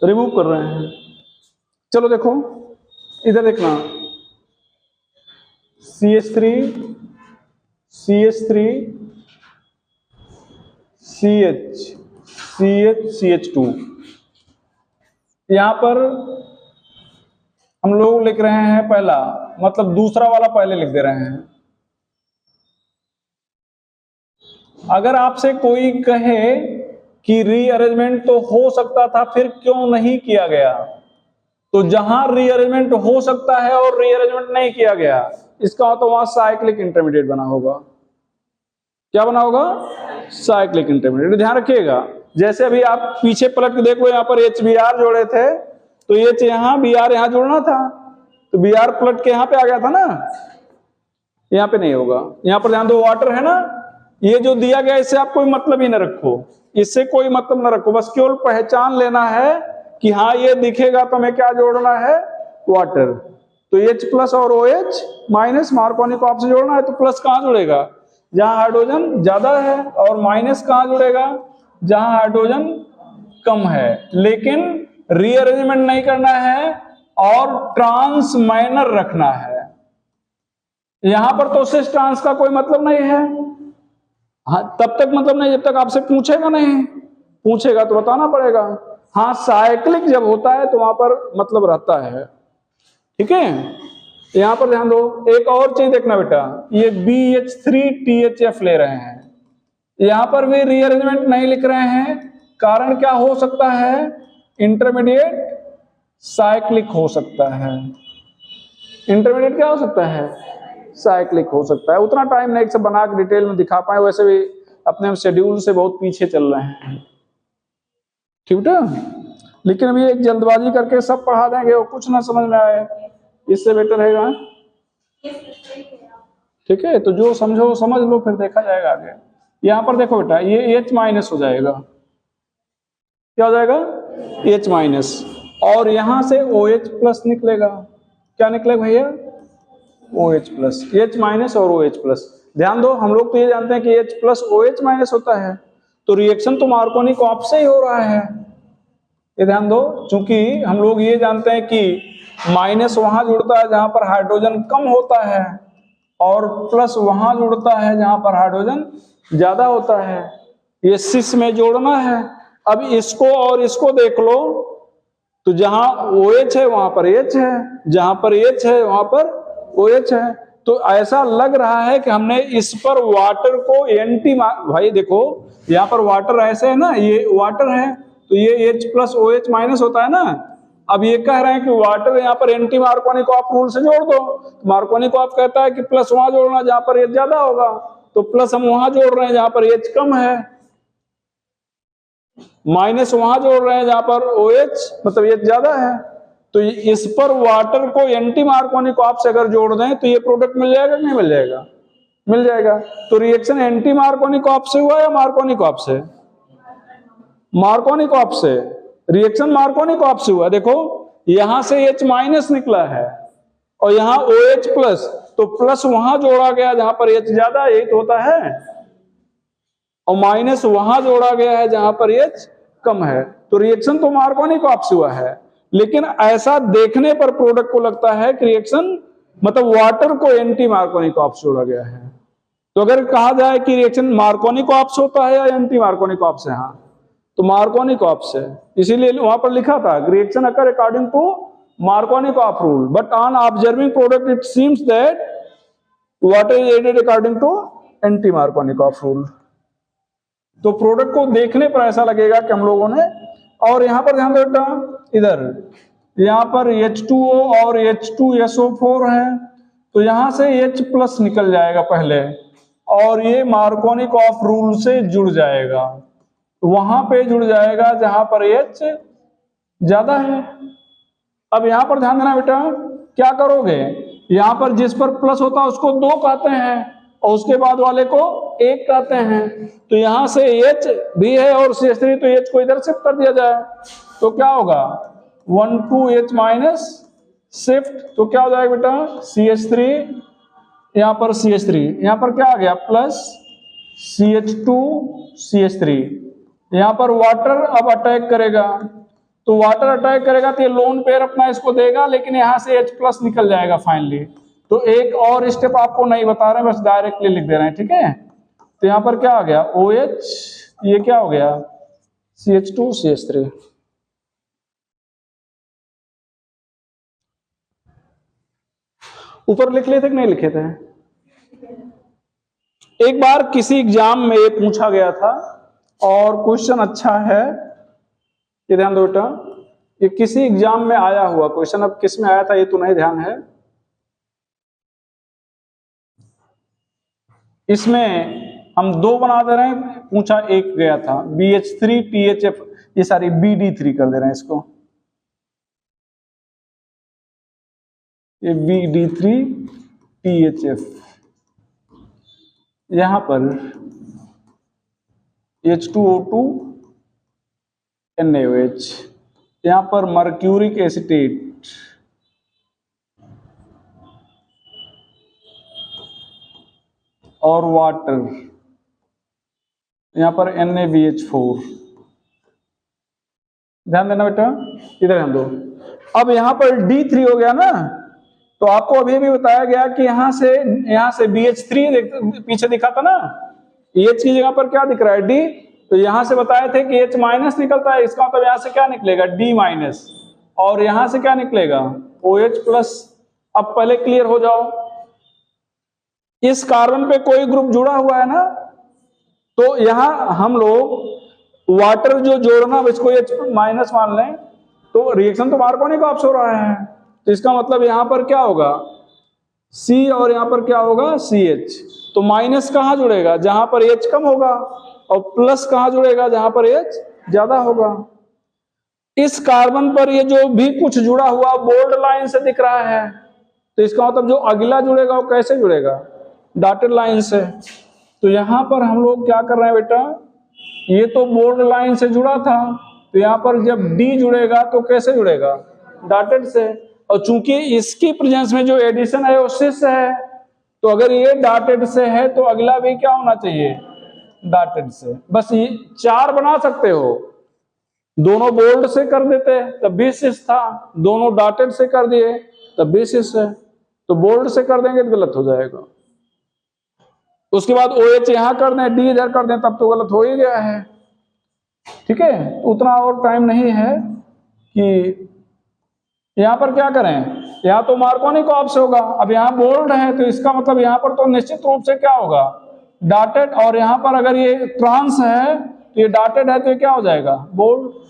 रिमूव कर रहे हैं। चलो देखो इधर देखना, CH3 CH CH2, यहां पर हम लोग लिख रहे हैं पहला, मतलब दूसरा वाला पहले लिख दे रहे हैं। अगर आपसे कोई कहे कि रीअरेंजमेंट तो हो सकता था, फिर क्यों नहीं किया गया, तो जहां रीअरेंजमेंट हो सकता है और रीअरेंजमेंट नहीं किया गया, इसका तो वहां साइक्लिक इंटरमीडिएट बना होगा। क्या बना होगा? Cyclic intermediate. ध्यान रखिएगा, जैसे अभी आप पीछे पलट के देख लो, यहां पर HBr जोड़े थे तो H यहां Br यहां जोड़ना था, तो Br पलट के यहां पे आ गया था ना, यहां पे नहीं होगा। यहां पर ध्यान दो, वाटर है ना, ये जो दिया गया इससे आप कोई मतलब ही ना रखो, इससे कोई मतलब ना रखो, बस केवल पहचान लेना है कि हाँ ये दिखेगा तो हमें क्या जोड़ना है, वाटर। तो H प्लस और OH माइनस मार्कोनी-कॉफ से जोड़ना है, तो प्लस कहां जुड़ेगा? जहां हाइड्रोजन ज्यादा है, और माइनस कहां जुड़ेगा? जहां हाइड्रोजन कम है। लेकिन रीअरेंजमेंट नहीं करना है और ट्रांस माइनर रखना है। यहां पर तो सिस ट्रांस का कोई मतलब नहीं है, हाँ तब तक मतलब नहीं जब तक आपसे पूछेगा नहीं, पूछेगा तो बताना पड़ेगा। हाँ साइक्लिक जब होता है तो वहां पर मतलब रहता है, ठीक है। यहां पर ध्यान दो, एक और चीज देखना बेटा, ये BH3THF ले रहे हैं, यहां पर भी रीअरेंजमेंट नहीं लिख रहे हैं। कारण क्या हो सकता है? इंटरमीडिएट साइक्लिक हो सकता है। इंटरमीडिएट क्या हो सकता है? साइक्लिक हो सकता है। उतना टाइम नहीं सब बना के डिटेल में दिखा पाए, वैसे भी अपने शेड्यूल से बहुत पीछे चल रहे हैं, ठीक है। लेकिन अभी एक जल्दबाजी करके सब पढ़ा देंगे और कुछ ना समझ में आए, इससे बेटर रहेगा, ठीक है। तो जो समझो समझ लो, फिर देखा जाएगा आगे। यहां पर देखो बेटा, ये H माइनस हो जाएगा, क्या हो जाएगा? H माइनस, और यहां से OH प्लस निकलेगा। क्या निकलेगा भैया? OH प्लस, H माइनस और OH प्लस। ध्यान दो, हम लोग तो ये जानते हैं कि H प्लस OH माइनस होता है, तो रिएक्शन तो मार्कोनी कॉप से ही हो रहा है। ये ध्यान दो, क्योंकि हम लोग ये जानते हैं कि माइनस वहां जुड़ता है जहां पर हाइड्रोजन कम होता है, और प्लस वहां जुड़ता है जहां पर हाइड्रोजन ज्यादा होता है। ये सिस में जोड़ना है। अब इसको और इसको देख लो, तो जहां OH है वहां पर H है, जहां पर H है वहां पर OH है। तो ऐसा लग रहा है कि हमने इस पर वाटर को एंटी, भाई देखो यहाँ पर वाटर ऐसे है ना, ये वाटर है, तो ये H प्लस OH माइनस होता है ना। अब ये कह रहे हैं कि वाटर यहाँ पर एंटी मार्कोनी कॉप रूल से जोड़ दो। मार्कोनी कॉप कहता है कि प्लस वहां जोड़ना जहां पर H ज्यादा होगा, तो प्लस हम वहां जोड़ रहे हैं जहां पर H कम है, माइनस वहां जोड़ रहे हैं जहां पर OH मतलब H ज्यादा है। तो इस पर वाटर को एंटी मार्कोनी कॉप से अगर जोड़ दें तो ये प्रोडक्ट मिल जाएगा कि नहीं मिल जाएगा? मिल जाएगा। तो रिएक्शन एंटी मार्कोनी कॉप से हुआ या मार्कोनी कॉप से? मार्कोनी कॉप से। रिएक्शन मार्कोनी कॉप से हुआ। देखो यहां से H माइनस निकला है और यहां OH प्लस, तो प्लस वहां जोड़ा गया जहां पर H ज्यादा, यही तो होता है, और माइनस वहां जोड़ा गया है जहां पर H कम है। तो रिएक्शन तो मार्कोनी कॉप से हुआ है, लेकिन ऐसा देखने पर प्रोडक्ट को लगता है कि रिएक्शन मतलब वाटर को एंटी मार्कोनी कॉप से जोड़ा गया है। तो अगर कहा जाए कि रिएक्शन मार्कोनी कॉप से होता है या एंटी मार्कोनी कॉप से, हाँ तो मार्कोनी कॉप से। इसीलिए वहां पर लिखा था reaction occur according to Markovnikov rule, but on observing product it seems that water is added according to anti Markovnikov rule. तो प्रोडक्ट को देखने पर ऐसा लगेगा कि हम लोगों ने, और यहां पर ध्यान देना, इधर यहां पर H2O और H2SO4 है, तो यहां से H प्लस निकल जाएगा पहले और ये मार्कोनी कॉप रूल से जुड़ जाएगा, वहां पे जुड़ जाएगा जहां पर H ज्यादा है। अब यहां पर ध्यान देना बेटा, क्या करोगे, यहां पर जिस पर प्लस होता है उसको 2 कहते हैं और उसके बाद वाले को 1 कहते हैं। तो यहां से H भी है और CH3, तो H को इधर शिफ्ट कर दिया जाए तो क्या होगा, 1 2 H माइनस शिफ्ट, तो क्या हो जाएगा बेटा, CH3, यहां पर CH3, यहां पर क्या आ गया प्लस CH2 CH3, यहां पर वाटर अब अटैक करेगा, तो वाटर अटैक करेगा तो ये लोन पेयर अपना इसको देगा, लेकिन यहां से H प्लस निकल जाएगा फाइनली। तो एक और स्टेप आपको नहीं बता रहे हैं, बस डायरेक्टली लिख दे रहे हैं, ठीक है। तो यहां पर क्या आ गया OH, ये क्या हो गया CH2 CH3। ऊपर लिख लेते कि नहीं लिखे थे? एक बार किसी एग्जाम में ये पूछा गया था और क्वेश्चन अच्छा है, ये ध्यान दो बेटा, ये किसी एग्जाम में आया हुआ क्वेश्चन, अब किस में आया था ये तो नहीं ध्यान है। इसमें हम 2 बना दे रहे हैं, पूछा एक गया था BH3 THF, ये सारी BD3 कर दे रहे हैं इसको, ये BD3 THF, यहां पर H2O2 NaOH, यहां पर मर्क्यूरिक एसिटेट, और वाटर, यहां पर NaBH4। ध्यान देना बेटा, इधर ध्यान दो। अब यहां पर D3 हो गया ना, तो आपको अभी भी बताया गया कि यहां से BH3 पीछे दिखा था ना, H की जगह पर क्या दिख रहा है D, तो यहां से बताए थे कि H माइनस निकलता है, इसका मतलब यहां से क्या निकलेगा D माइनस, और यहां से क्या निकलेगा OH प्लस। अब पहले क्लियर हो जाओ, इस कार्बन पे कोई ग्रुप जुड़ा हुआ है ना, तो यहां हम लोग वाटर जो जोड़ना इसको H माइनस मान लें, तो रिएक्शन तो मार्कोनी कॉप से हो रहा है, तो इसका मतलब यहां पर क्या होगा C और यहां पर क्या होगा CH। तो माइनस कहां जुड़ेगा, जहां पर H कम होगा, और प्लस कहां जुड़ेगा, जहां पर H ज्यादा होगा। इस कार्बन पर ये जो भी कुछ जुड़ा हुआ बोल्ड लाइन से दिख रहा है, तो इसका मतलब जो अगला जुड़ेगा वो कैसे जुड़ेगा, डॉटेड लाइन से। तो यहां पर हम लोग क्या कर रहे हैं बेटा, ये तो बोल्ड लाइन से जुड़ा था, तो यहां पर जब D जुड़ेगा तो कैसे जुड़ेगा, डॉटेड से। और चूंकि इसकी प्रेजेंस में जो एडिशन है वो सिस है, तो अगर ये डॉटेड से है तो अगला भी क्या होना चाहिए, डॉटेड से। बस ये 4 बना सकते हो, दोनों बोल्ड से कर देते तब भी सिस था, दोनों डॉटेड से कर दिए तब भी सिस है, तो बोल्ड से कर देंगे तो गलत हो जाएगा। उसके बाद OH यहां कर दें, D इधर कर दें, तब तो गलत हो ही गया है। ठीक है, उतना और टाइम नहीं है कि यहां पर क्या करें, यहां तो मार्कोनी कोऑप्स होगा, अब यहां बोल्ड है तो इसका मतलब यहां पर तो निश्चित रूप से क्या होगा, डॉटेड, और यहां पर अगर ये ट्रांस है तो ये डॉटेड है तो ये क्या हो जाएगा, बोल्ड।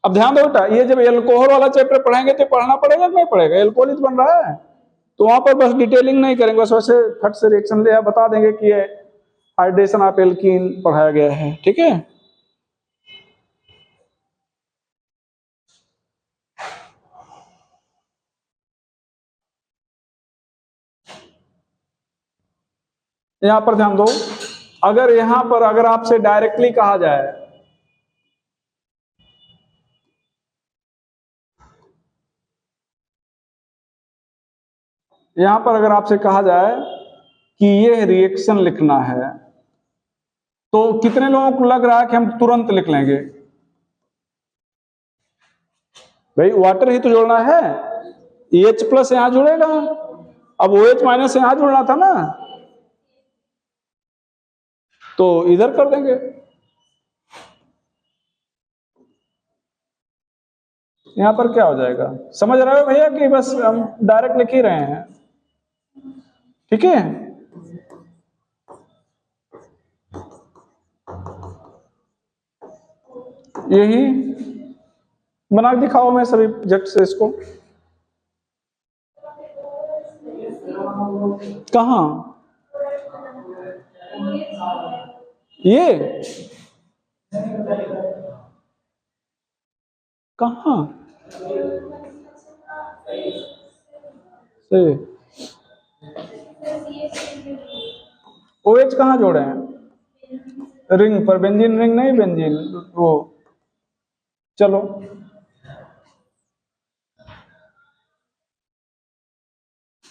अब ध्यान दो बेटा, ये जब एल्कोहल वाला चैप्टर पढ़ेंगे तो पढ़ना पड़ेगा कि नहीं पड़ेगा, एल्कोहल ही तो बन रहा है, तो वहां पर बस डिटेलिंग नहीं करेंगे, बस वैसे फट से रिएक्शन ले बता देंगे कि ये हाइड्रेशन ऑफ एल्कीन पढ़ाया गया है। ठीक है, यहां पर ध्यान दो, अगर यहां पर अगर आपसे डायरेक्टली कहा जाए, यहां पर अगर आपसे कहा जाए कि ये रिएक्शन लिखना है, तो कितने लोगों को लग रहा है कि हम तुरंत लिख लेंगे? भाई वाटर ही तो जोड़ना है, H प्लस यहां जुड़ेगा, अब OH माइनस यहां जुड़ना था ना, तो इधर कर देंगे। यहां पर क्या हो जाएगा, समझ रहे हो भैया कि बस हम डायरेक्ट लिख ही रहे हैं। ठीक है, यही बना के दिखाओ मैं सभी जट से इसको, कहां ये कहां से OH कहां जोड़े हैं, रिंग पर, बेंजीन रिंग नहीं, बेंजीन वो, चलो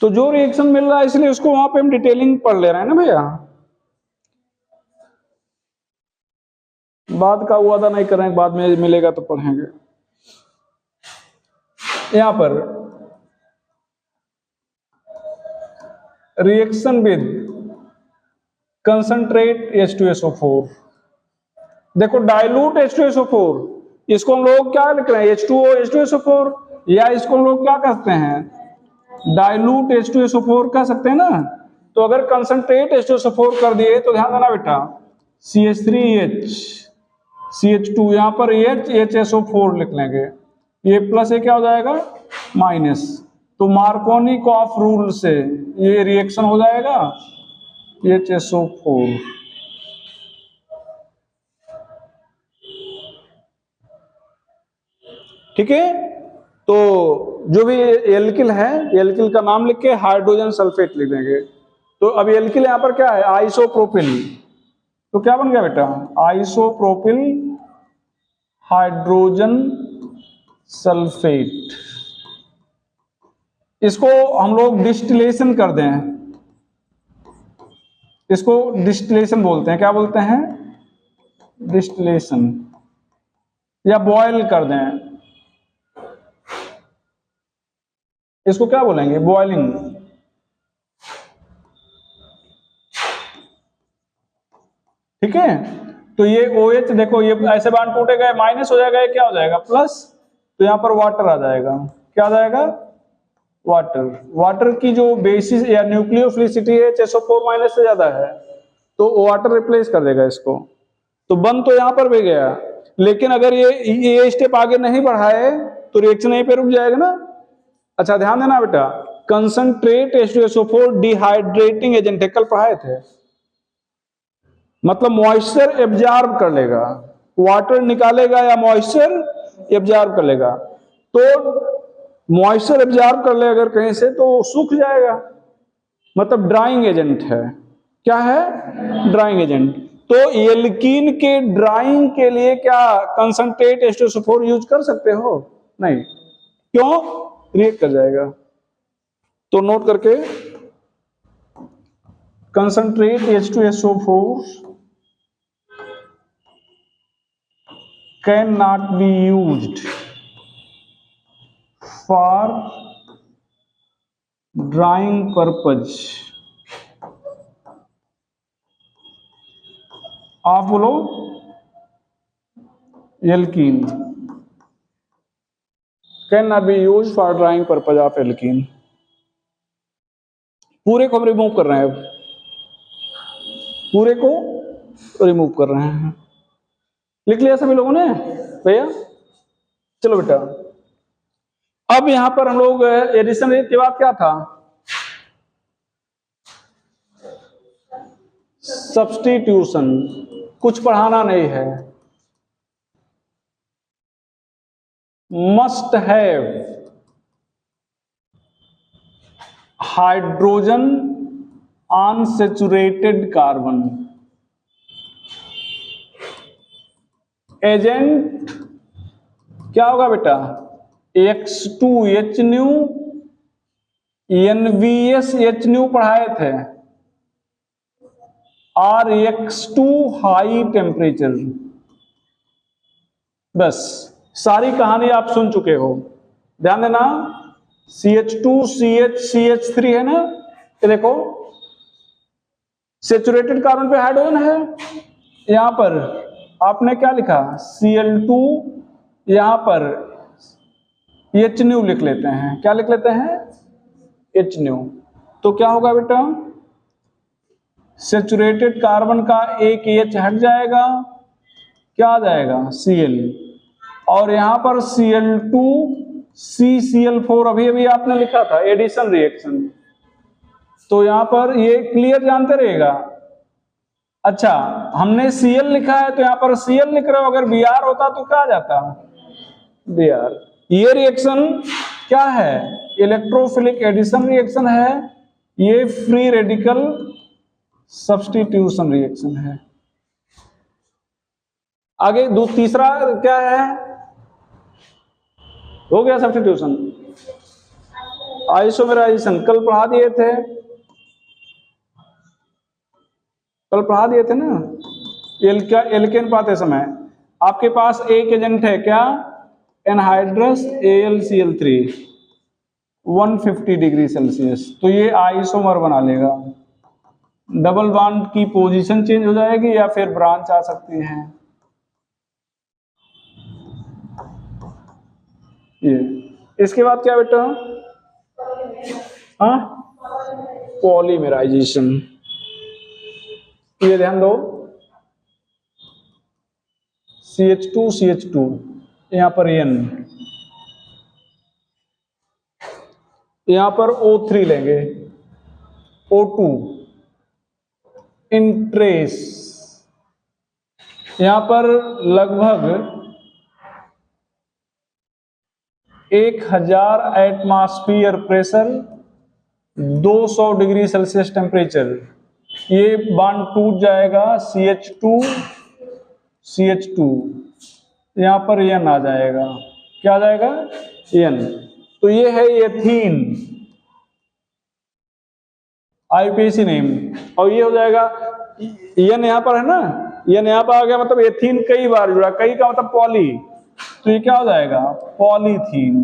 तो जो रिएक्शन मिल रहा है इसलिए उसको वहां पे हम डिटेलिंग पढ़ ले रहे हैं ना भैया, बाद का वादा नहीं कर रहे हैं, बाद में मिलेगा तो पढ़ेंगे। यहां पर रिएक्शन विद कंसंट्रेट H2SO4, देखो डाइल्यूट H2SO4, इसको हम लोग क्या लिख रहे हैं, H2O H2SO4, या इसको हम लोग क्या कहते हैं, डाइल्यूट H2SO4 कह सकते हैं ना। तो अगर कंसंट्रेट H2SO4 कर दिए तो ध्यान देना बेटा, CH3H CH2, यहां पर HSO4 लिख लेंगे, ये प्लस ये क्या हो जाएगा, माइनस, तो मार्कोनी कोऑफ रूल से ये रिएक्शन हो जाएगा HSO4। ठीक है, तो जो भी एल्किल है, एल्किल का नाम लिख के हाइड्रोजन सल्फेट लिख देंगे। तो अब एल्किल यहां पर क्या है, आइसोप्रोपिल, तो क्या बन गया बेटा, आइसोप्रोपिल हाइड्रोजन सल्फेट। इसको हम लोग डिस्टिलेशन कर दें, इसको डिस्टिलेशन बोलते हैं, क्या बोलते हैं, डिस्टिलेशन, या बॉयल कर दें, इसको क्या बोलेंगे, बॉइलिंग। ठीक है, तो ये OH देखो, ये ऐसे बांड टूटेगा, माइनस हो जाएगा, ये क्या हो जाएगा, प्लस, तो यहां पर वाटर आ जाएगा, क्या आ जाएगा, वाटर। वाटर की जो बेसिस या न्यूक्लियोफिलिसिटी है HSO4 माइनस से ज्यादा है, तो वाटर रिप्लेस कर देगा इसको, तो बन तो यहां पर भी गया, लेकिन अगर ये स्टेप आगे नहीं बढ़ाए तो रिएक्शन यहीं पे रुक जाएगा ना। अच्छा ध्यान देना बेटा, कंसंट्रेट H2SO4 डिहाइड्रेटिंग एजेंट है, कल पढ़ाए थे, मतलब मॉइस्चर एब्जॉर्ब कर लेगा, वाटर निकालेगा या मॉइस्चर एब्जॉर्ब कर लेगा, तो मॉइस्चर एब्जॉर्ब कर ले अगर कहीं से तो सूख जाएगा, मतलब ड्राइंग एजेंट है, क्या है, ड्राइंग एजेंट। तो एल्कीन के ड्राइंग के लिए क्या कंसंट्रेट H2SO4 यूज कर सकते हो? नहीं। क्यों? रिएक्ट कर जाएगा। तो नोट करके, concentrate H2SO4 can not be used for drawing purpose. आप बोलो, alkene can not be use for drawing purpose of alkene. पूरे को हम रिमूव कर रहे हैं, अब पूरे को रिमूव कर रहे हैं। लिख लिया सभी लोगों ने भैया? चलो बेटा, अब यहां पर हम लोग एडिशन रिएक्टिव क्या था? सब्स्टिट्यूशन। कुछ पढ़ाना नहीं है। Must have hydrogen on saturated carbon. Agent क्या होगा बेटा? X2H न्यू, NVSH न्यू पढ़ाए थे, और X2 हाई टेम्परेचर। बस सारी कहानी आप सुन चुके हो। ध्यान देना, CH2 CH CH3 है ना, ये देखो सेचुरेटेड कार्बन पे हाइड्रोजन है। यहां पर आपने क्या लिखा? Cl2, यहां पर H न्यू लिख लेते हैं। क्या लिख लेते हैं? H new. तो क्या होगा बेटा? सेचुरेटेड कार्बन का एक H हट जाएगा, क्या आ जाएगा? Cl। और यहां पर Cl2 CCl4 अभी अभी आपने लिखा था, एडिशन रिएक्शन। तो यहां पर ये क्लियर जानते रहेगा। अच्छा, हमने Cl लिखा है तो यहां पर Cl लिख रहे हो, अगर Br होता तो क्या आ जाता? Br। ये रिएक्शन क्या है? इलेक्ट्रोफिलिक एडिशन रिएक्शन है। ये फ्री रेडिकल सब्स्टिट्यूशन रिएक्शन है। आगे तीसरा क्या है? हो गया सब्स्टिट्यूशन। आइसोमेराइजेशन कल पढ़ा दिए थे, कल पढ़ा दिए थे ना, एल्केन पाते समय। आपके पास एक एजेंट है क्या? Anhydrous AlCl3 150 degree Celsius. तो ये आइसोमर बना लेगा। डबल बॉन्ड की पोजीशन चेंज हो जाएगी या फिर ब्रांच आ सकती है। ये इसके बाद क्या बेटा? हाँ, पॉलीमराइजेशन। ये ध्यान दो, CH2 CH2, यहां पर N, यहां पर O3 लेंगे, O2 इंट्रेस। यहां पर लगभग 1000 atmosphere pressure, 200 degree Celsius temperature. ये बॉन्ड टूट जाएगा, CH2 CH2, यहां पर N आ जाएगा। क्या आ जाएगा? N। तो ये है एथीन, IUPAC नेम। और ये हो जाएगा N, यहां पर है ना, N यहां पर आ गया, मतलब एथीन कई बार जुड़ा, कई का मतलब पॉली। तो ये क्या हो जाएगा? पॉलीथीन।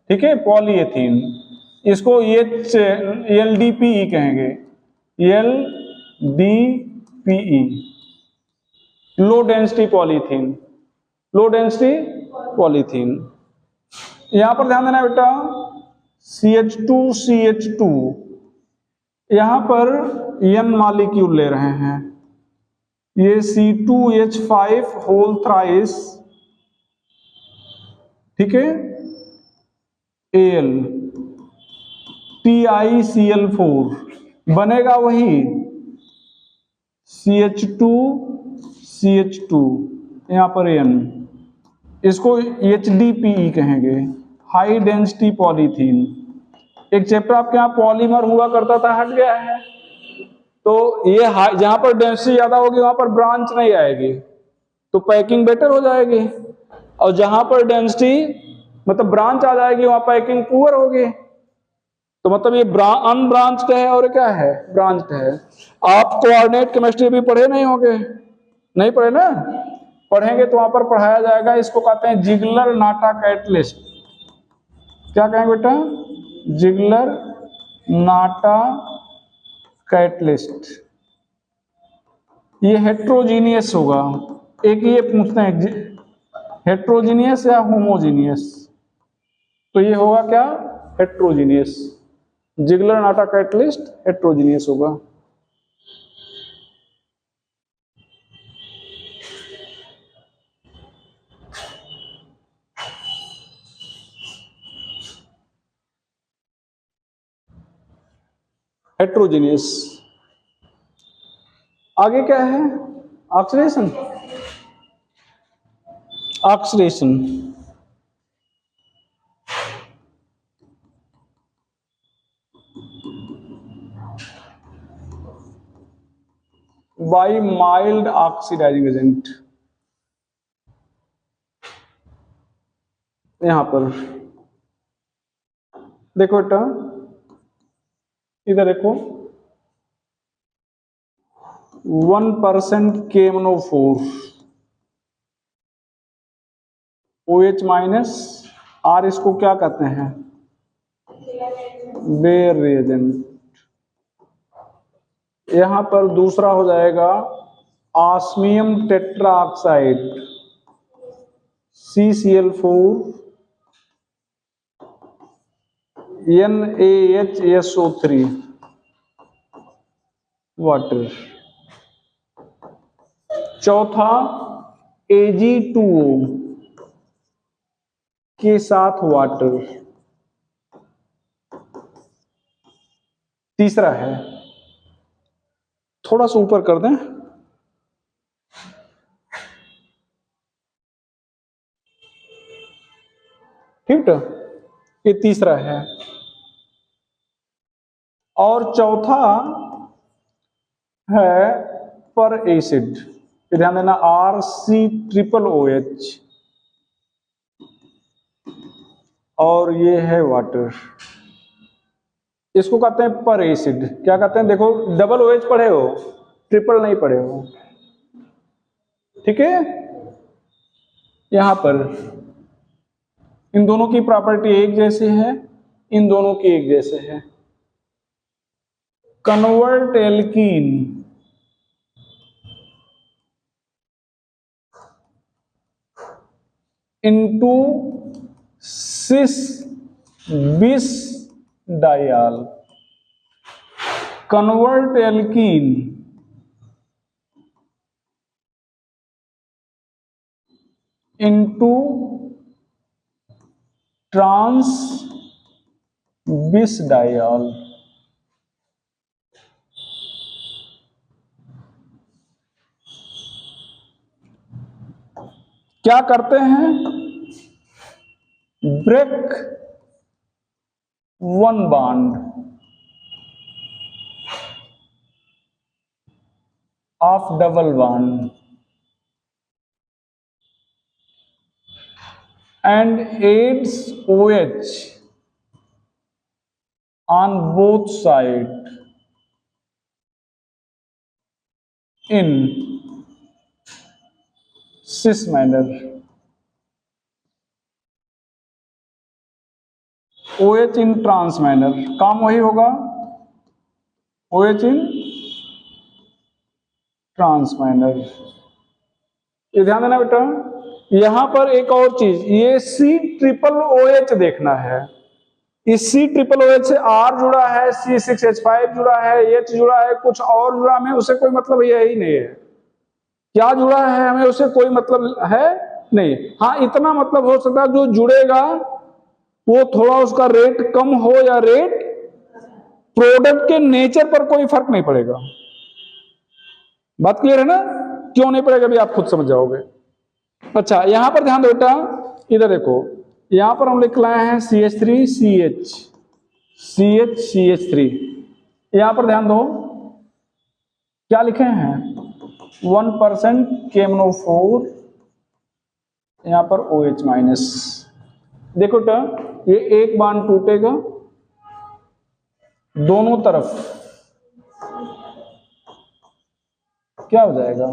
ठीक है, पॉलीएथीन। इसको LDPE कहेंगे, LDPE, low density polythene, low density polythene. यहां पर ध्यान देना बेटा, CH2 CH2, यहां पर N मॉलिक्यूल ले रहे हैं। ये C2H5 होल थ्राइस, ठीक है, Al TiCl4 बनेगा वही CH2 CH2, यहां पर N। इसको HDPE कहेंगे, हाई डेंसिटी पॉलीथीन। एक चैप्टर आपके यहाँ पॉलीमर हुआ करता था, हट गया है। तो ये जहां पर डेंसिटी ज्यादा होगी वहां पर ब्रांच नहीं आएगी, तो पैकिंग बेटर हो जाएगी। और जहां पर डेंसिटी मतलब ब्रांच आ जाएगी वहां पैकिंग पुअर होगी। तो मतलब ये अनब्रांच्ड है और क्या है, ब्रांच्ड है। आप कोऑर्डिनेट केमिस्ट्री भी पढ़े नहीं होंगे, नहीं पढ़े ना? पढ़ेंगे तो वहां पर पढ़ाया जाएगा, इसको कहते हैं जिगलर नाटा कैटलिस्ट। क्या कहेंगे बेटा? Ziggler Natta catalyst. ये हेट्रोजीनियस होगा। एक ये पूछते हैं हेट्रोजीनियस या होमोजीनियस, तो ये होगा क्या? Heterogeneous. Ziegler Natta catalyst heterogeneous होगा। हेट्रोजीनियस। आगे क्या है? Oxidation. Oxidation by mild oxidising agent. यहां पर देखो बेटा, इधर देखो 1% KMnO4 OH माइनस R, इसको क्या कहते हैं? Baeyer reagent. यहां पर दूसरा हो जाएगा osmium tetroxide CCl4 NaHSO3 water. चौथा Ag2O के साथ वाटर। तीसरा है, थोड़ा सा ऊपर कर दें, ठीक है? ये तीसरा है। और चौथा है पर एसिड, ध्यान देना RC�OH, और ये है वाटर। इसको कहते हैं पर एसिड। क्या कहते हैं? देखो डबल OH पढ़े हो, ट्रिपल नहीं पढ़े हो, ठीक है? यहां पर इन दोनों की प्रॉपर्टी एक जैसी है, इन दोनों की एक जैसे है। Convert alkene into cis bis diol. Convert alkene into trans bis diol. क्या करते हैं? Break one bond of double bond and adds OH on both sides in cis manner। OH in trans manner, काम वही होगा, OH in trans manner। ये ध्यान देना बेटा। यहां पर एक और चीज, ये C�OH देखना है। इस C�OH से R जुड़ा है, C6H5 जुड़ा है, H जुड़ा है, कुछ और जुड़ा, हमें उसे कोई मतलब यही नहीं है। क्या जुड़ा है हमें उसे कोई मतलब है नहीं। हाँ इतना मतलब हो सकता है जो जुड़ेगा वो थोड़ा उसका रेट कम हो या रेट, प्रोडक्ट के नेचर पर कोई फर्क नहीं पड़ेगा। बात क्लियर है ना? क्यों नहीं पड़ेगा भी आप खुद समझ जाओगे। अच्छा यहां पर ध्यान दो बेटा, इधर देखो, यहां पर हम लिख लाए हैं CH3CH CH CH3। यहां पर ध्यान दो, क्या लिखे हैं 1% KMnO4, यहां पर OH माइनस। देखो ये एक बांड टूटेगा दोनों तरफ, क्या हो जाएगा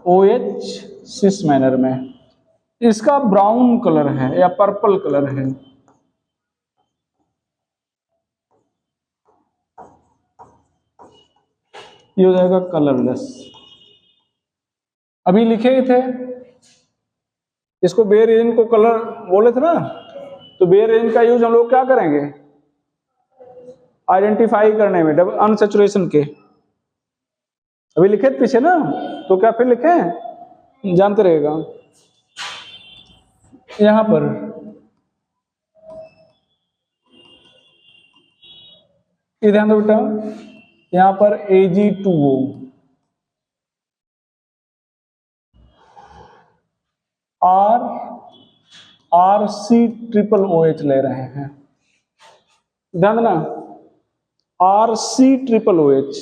OH सिस मैनर में। इसका ब्राउन कलर है या पर्पल कलर है, ये हो जाएगा कलरलेस। अभी लिखे ही थे इसको बेयर एजेंट को कलर बोले थे ना, तो बेयर एजेंट का यूज हम लोग क्या करेंगे आइडेंटिफाई करने में डबल अनसैचुरेशन के। अभी लिखे थे पीछे ना, तो क्या फिर लिखे जानते रहेगा। यहां पर ये ध्यान दो बेटा, यहां पर Ag2O RC OH ले रहे हैं, ध्यान देना RC OH।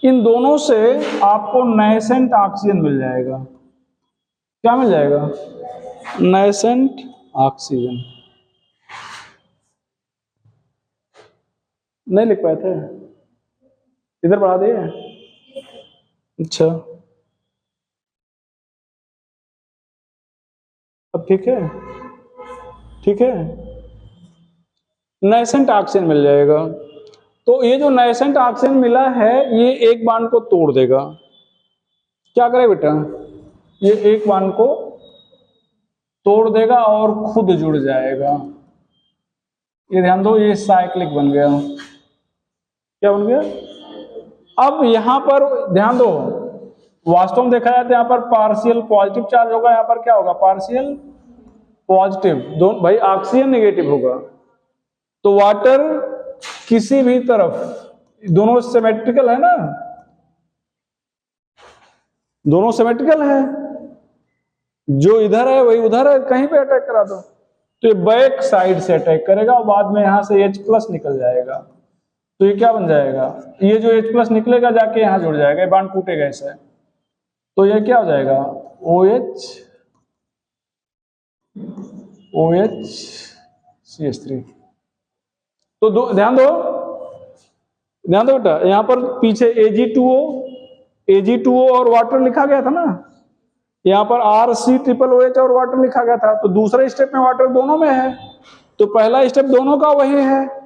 इन दोनों से आपको नाइसेंट ऑक्सीजन मिल जाएगा। क्या मिल जाएगा नाइसेंट ऑक्सीजन। नहीं लिख पाए थे, इधर बढ़ा दिए। अच्छा अब ठीक है, ठीक है, नाइसेंट ऑक्सीजन मिल जाएगा। तो ये जो नाइसेंट ऑक्सीजन मिला है ये एक बांड को तोड़ देगा। क्या करे बेटा, ये एक बांड को तोड़ देगा और खुद जुड़ जाएगा। ये ध्यान दो, ये साइक्लिक बन गया। क्या बन गया। अब यहां पर ध्यान दो, वास्तव में देखा जाए तो यहां पर पार्शियल पॉजिटिव चार्ज होगा, यहां पर क्या होगा पार्शियल पॉजिटिव। दोनों भाई ऑक्सीजन नेगेटिव होगा, तो वाटर किसी भी तरफ, दोनों सिमेट्रिकल है ना, दोनों सिमेट्रिकल है, जो इधर है वही उधर है, कहीं पे अटैक करा दो तो ये बैक साइड से अटैक करेगा और बाद में यहां से H+ निकल जाएगा। तो ये क्या बन जाएगा, ये जो H+ निकलेगा जाके यहां जुड़ जाएगा, ये बांड टूटेगा ऐसे, तो ये क्या हो जाएगा OH CH3। तो ध्यान दो बेटा, यहां पर पीछे Ag2O और वाटर लिखा गया था ना, यहां पर RC OH और वाटर लिखा गया था। तो दूसरे स्टेप में वाटर दोनों में है, तो पहला स्टेप दोनों का वही है,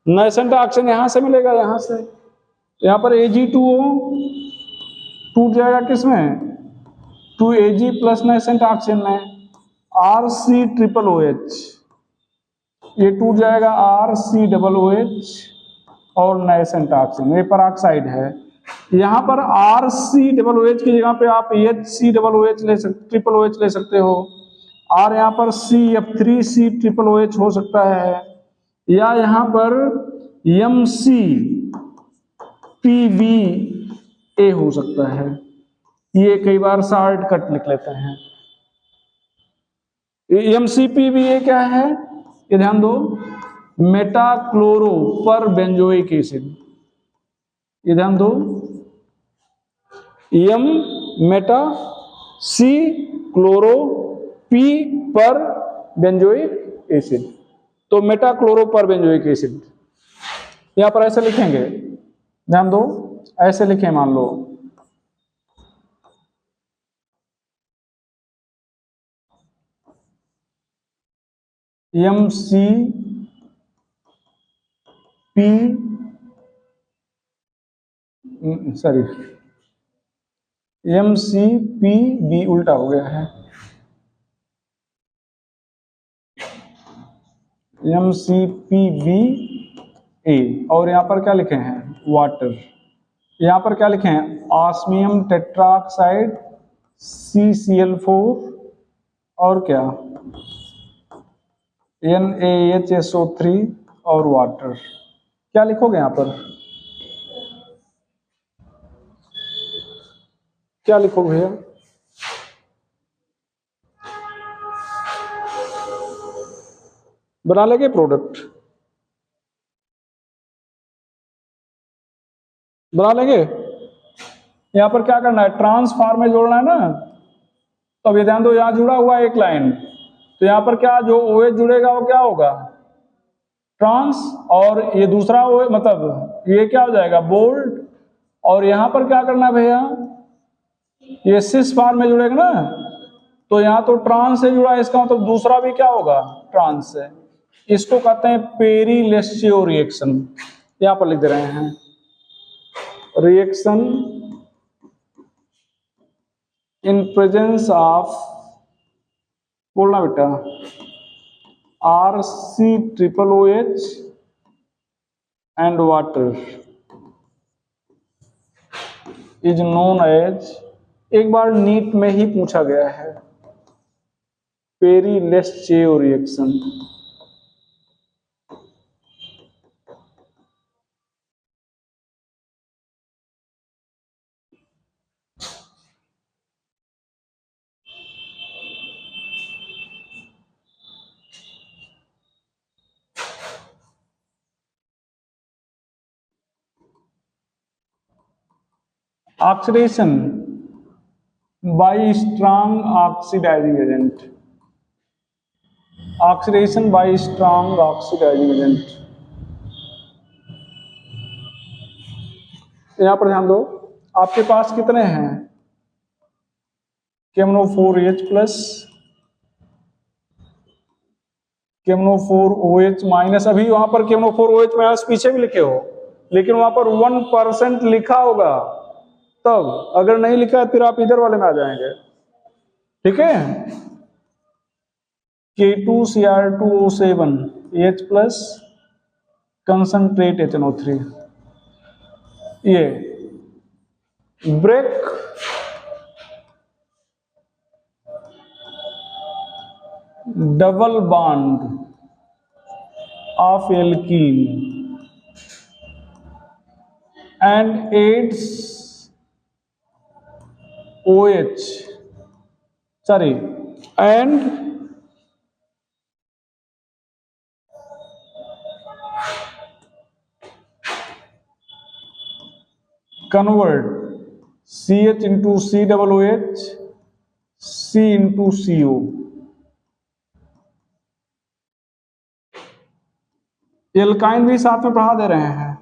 नाइसेंट ऑक्सीजन यहां से मिलेगा यहां से। तो यहां पर Ag2O टूट जाएगा किसमें 2Ag प्लस नाइसेंट ऑक्सीजन में, RC OH ये टूट जाएगा RCOOH और नाइसेंट ऑक्सीजन, ये पराक्साइड है। यहां पर RCOOH की जगह पे आप HCOOH ले सकते, OH ले सकते हो, और यहां पर CF3COOH हो सकता है, या यहां पर MCPBA हो सकता है। ये कई बार शॉर्ट कट लिख लेते हैं। MCPBA क्या है, ये ध्यान दो, मेटाक्लोरो पर बेंजोइक एसिड। ये ध्यान दो, M Meta, C chloro, P पर बेंजोइक एसिड, तो मेटाक्लोरो पर बेंजोइक एसिड। यहां पर ऐसे लिखेंगे, ध्यान दो ऐसे लिखें, मान लो MCPB उल्टा हो गया है, MCPBA, और यहां पर क्या लिखे हैं वाटर। यहां पर क्या लिखे हैं ऑस्मियम टेट्राऑक्साइड CCl4 और क्या NaHSO3 और वाटर। क्या लिखोगे यहां पर, क्या लिखोगे भैया, बना लेंगे प्रोडक्ट, बना लेंगे। यहाँ पर क्या करना है, ट्रांसफार्म में जोड़ना है ना। तो अब ये ध्यान दो, यहाँ जुड़ा हुआ है एक लाइन, तो यहाँ पर क्या जो OH जुड़ेगा वो क्या होगा, ट्रांस, और ये दूसरा OH मतलब ये क्या हो जाएगा, बोल्ड। और यहाँ पर क्या करना है भैया, ये सिस फार्म में जुड़ेगा ना, तो यहाँ तो ट्रांस से जुड़ा है, इसका मतलब दूसरा भी क्या होगा, ट्रांस से। इसको कहते हैं पेरीलेस्टियो रिएक्शन। यहाँ पर लिख दे रहे हैं, रिएक्शन इन प्रेजेंस ऑफ, बोलना बेटा, RC≡OH and water is known as, एक बार नीट में ही पूछा गया है, पेरीलेस्टियो reaction. Oxidation by strong oxidizing agent, oxidation by strong oxidizing agent. यहां पर ध्यान दो, आपके पास कितने हैं, KMnO4H प्लस, KMnO4OH माइनस। अभी वहां पर KMnO4OH माइनस पीछे भी लिखे हो, लेकिन वहां पर 1% लिखा होगा तब, अगर नहीं लिखा है फिर आप इधर वाले में आ जाएंगे, ठीक है। K2Cr2O7 H plus concentrate HNO3, ये break double bond of alkene and adds OH, sorry, and convert CH into COOH, C into CO। Alkyne भी साथ में पढ़ा दे रहे हैं।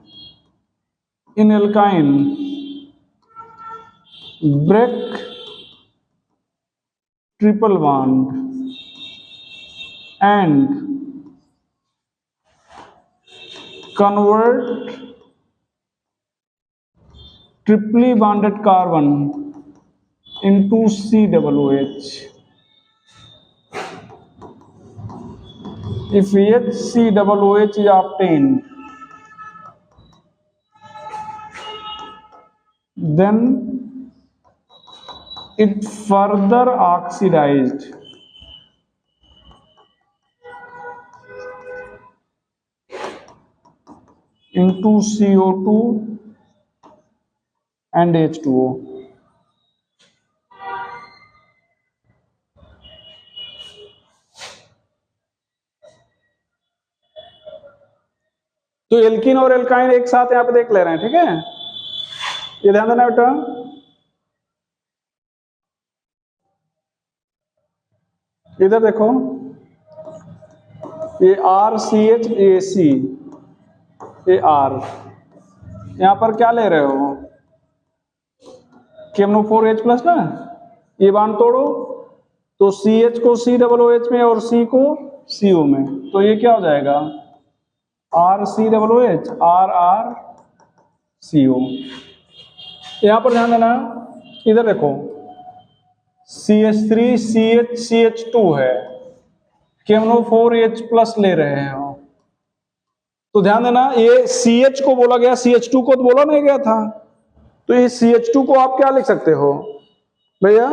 इन alkyne break triple bond and convert triply bonded carbon into COOH। If HCOOH is obtained, then it further oxidized into CO2 and H2O। तो एल्कीन और एल्काइन एक साथ यहां पे देख ले रहे हैं, ठीक है, ये ध्यान देना बेटा। इधर देखो, ये RCHAC, ये R, यहां पर क्या ले रहे हो, KMnO4H प्लस ना, ये बांध तोड़ो, तो CH को COOH में और C को CO में, तो ये क्या हो जाएगा, RCOOH RrCO। यहां पर ध्यान देना, इधर देखो CH3 CH2 है, KMnO4H प्लस ले रहे हैं, तो ध्यान देना ये CH को बोला गया, CH2 को तो बोला नहीं गया था, तो ये CH2 को आप क्या लिख सकते हो भैया,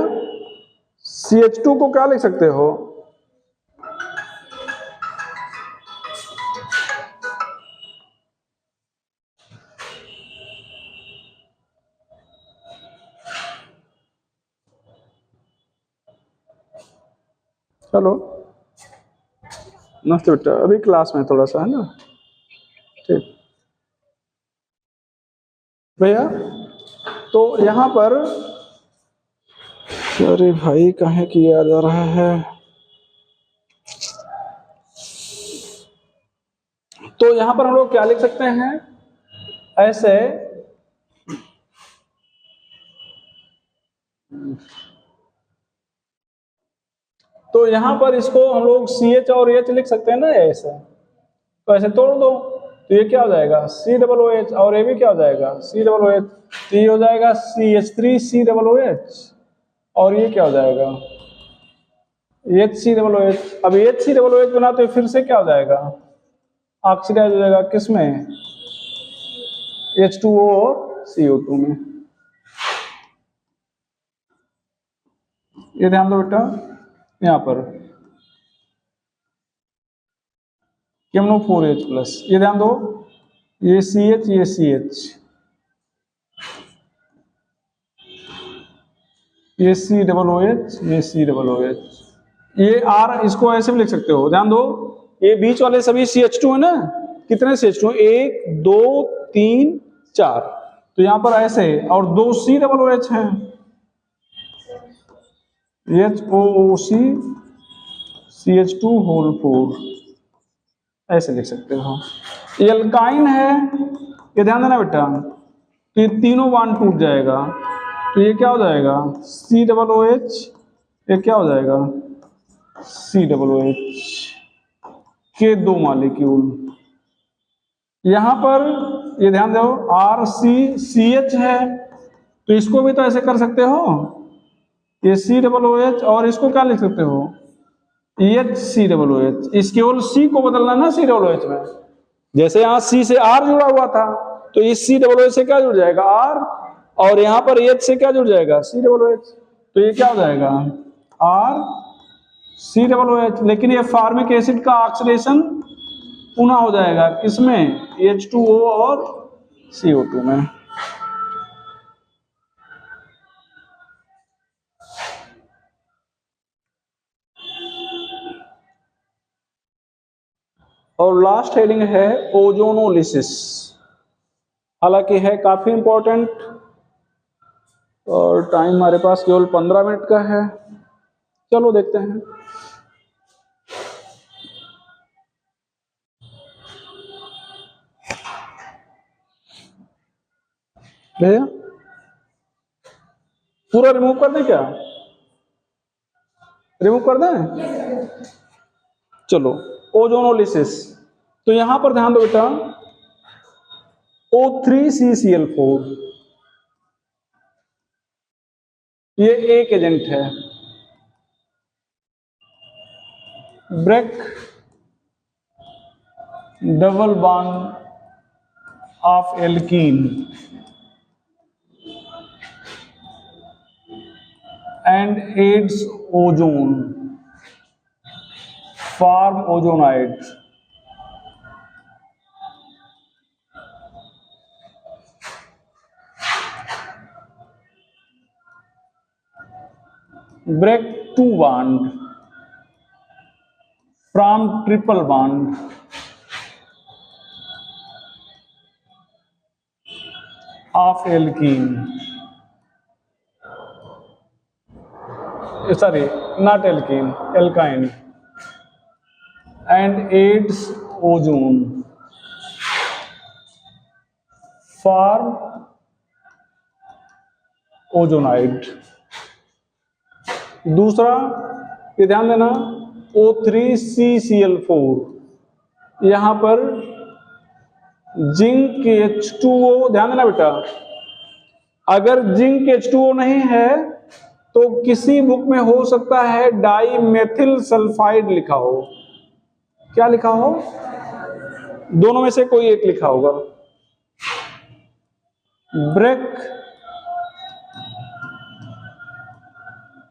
CH2 को क्या लिख सकते हो, चलो नमस्ते बेटा, अभी क्लास में थोड़ा सा है ना, ठीक भैया। तो यहां पर, अरे भाई कहाँ किया जा रहा है, तो यहां पर हम लोग क्या लिख सकते हैं, ऐसे तो यहां पर इसको हम लोग CH और H लिख सकते हैं ना ऐसे, तो ऐसे तोड़ दो तो ये क्या हो जाएगा COOH, और ये भी क्या हो जाएगा COOH, तो ये हो जाएगा CH3COOH, और ये क्या हो जाएगा HCOOH। अब HCOOH बना तो फिर से क्या हो जाएगा, ऑक्सीडाइज हो जाएगा किसमें, H2O और CO2 में। ये ध्यान दो बेटा, यहां पर KMNO4H+, ये ध्यान दो, ये CH ये CH, ये COOH ये COOH, ये R, इसको ऐसे भी लिख सकते हो, ध्यान दो, ये बीच वाले सभी CH2 है ना, कितने CH2, 1 2 3 4, तो यहां पर ऐसे, और 2 COOH हैं, HOOC CH2 होल 4, ऐसे लिख सकते हो। एल्काइन है, ये ध्यान देना बेटा, तो ये तीनों बॉन्ड टूट जाएगा, तो ये क्या हो जाएगा COOH, ये क्या हो जाएगा COOH के 2 मॉलिक्यूल। यहां पर ये ध्यान दो, RCCH है, तो इसको भी तो ऐसे कर सकते हो, ये COOH, और इसको क्या लिख सकते हो HCOOH, इस केवल C को बदलना ना COOH में, जैसे यहाँ C से R जुड़ा हुआ था, तो इस COOH से क्या जुड़ जाएगा R, और यहाँ पर H से क्या जुड़ जाएगा COOH, तो ये क्या हो जाएगा RCOOH, लेकिन ये फॉर्मिक एसिड का ऑक्सीडेशन पुनः हो जाएगा किसमें, H2O और CO2 में। और लास्ट हेडिंग है ओजोनोलिसिस, हालांकि है काफी इंपॉर्टेंट, और टाइम हमारे पास केवल 15 मिनट का है, चलो देखते हैं। भैया पूरा रिमूव कर दें क्या, रिमूव कर दें, चलो ओजोनोलिसिस, तो यहां पर ध्यान दो बेटा, O3CCl4, ये एक एजेंट है, break double bond of alkene and adds ozone, form ozonide. break 2 bond from triple bond of alkene, sorry not alkene, alkyne, and aids ozone, form ozonide. दूसरा ये ध्यान देना O3CCl4, यहां पर जिंक H2O, ध्यान देना बेटा, अगर जिंक H2O नहीं है तो किसी बुक में हो सकता है डाई मेथिल सल्फाइड लिखा हो, क्या लिखा हो, दोनों में से कोई एक लिखा होगा। Break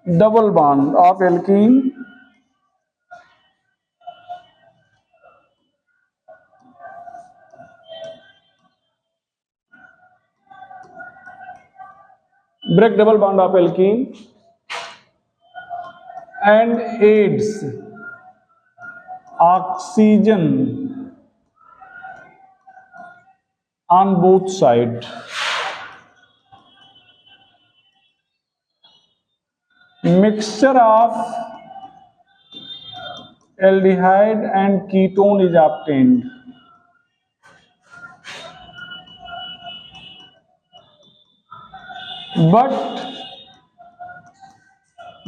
double bond of alkene break double bond of alkene and aids oxygen on both side, mixture of aldehyde and ketone is obtained. But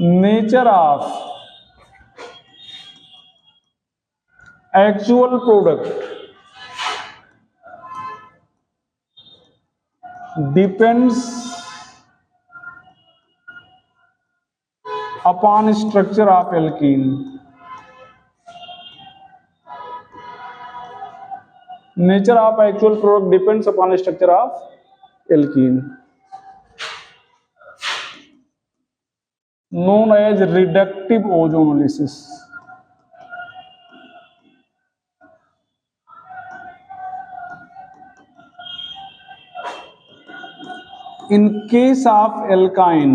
nature of actual product depends upon structure of alkene। Nature of actual product depends upon structure of alkene, known as reductive ozonolysis। In case of alkyne,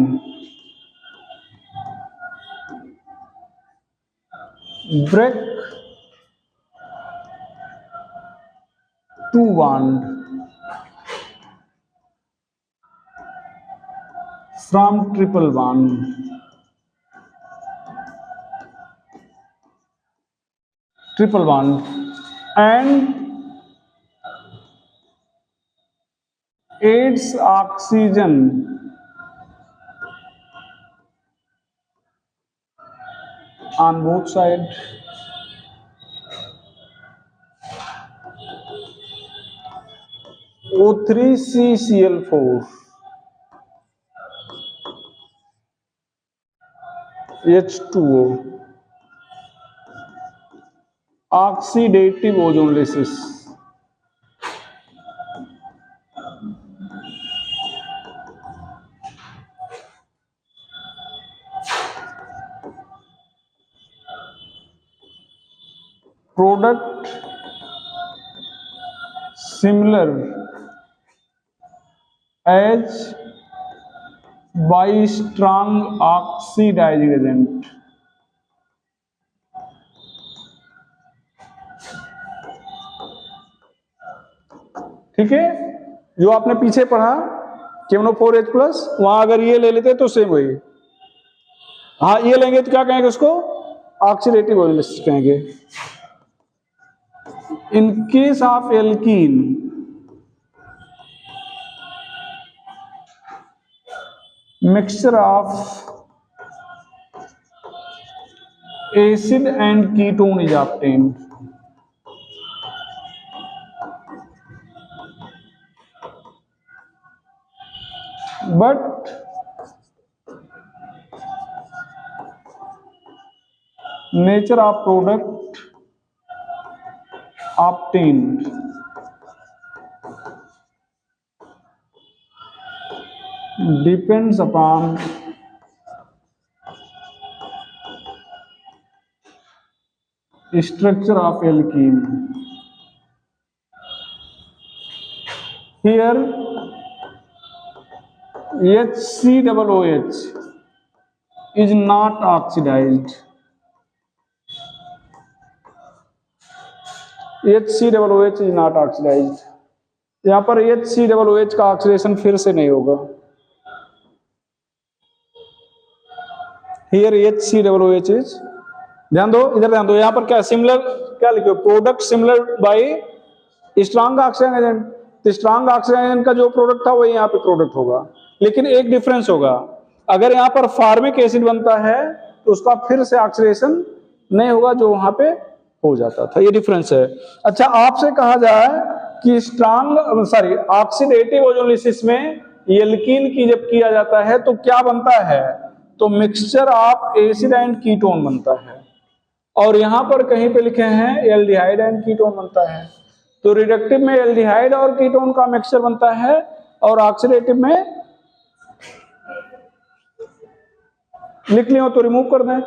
break two bond from triple bond, and aids oxygen on both sides। O3CCl4 H2O, oxidative ozonolysis। Product similar as by strong oxidizing agent। ठीक है, जो आपने पीछे पढ़ा KMnO4H+, वहां अगर ये ले लेते तो सेम वही। हाँ, ये लेंगे तो क्या कहेंगे उसको? ऑक्सीडेटिव ओजोनोलिसिस कहेंगे। In case of alkene, mixture of acid and ketone is obtained। But nature of product obtained depends upon structure of alkene। Here HCOOH is not oxidized। HCOOH is not oxidized। यहां पर HCOOH का ऑक्सीडेशन फिर से नहीं होगा। Here HCOOH is, ध्यान दो, इधर ध्यान दो, यहां पर क्या सिमिलर, क्या लिखे? Product similar by strong oxidising agent. तो स्ट्रांग ऑक्सीडाइजिंग एजेंट का जो प्रोडक्ट था वही यहाँ पे प्रोडक्ट होगा, लेकिन एक डिफरेंस होगा, अगर यहाँ पर फार्मिक एसिड बनता है तो उसका फिर से ऑक्सीडेशन नहीं होगा जो वहां पे हो जाता था। ये डिफरेंस है। अच्छा, आपसे कहा जाए कि ऑक्सीडेटिव ओजोनोलिसिस में एल्कीन की जब किया जाता है तो क्या बनता है? तो mixture of acid and ketone बनता है, और यहां पर कहीं पे लिखे हैं एल्डिहाइड एंड कीटोन बनता है। तो रिडक्टिव में एल्डिहाइड और कीटोन का मिक्सचर बनता है, और ऑक्सीडेटिव में लिख लियो तो रिमूव कर दें।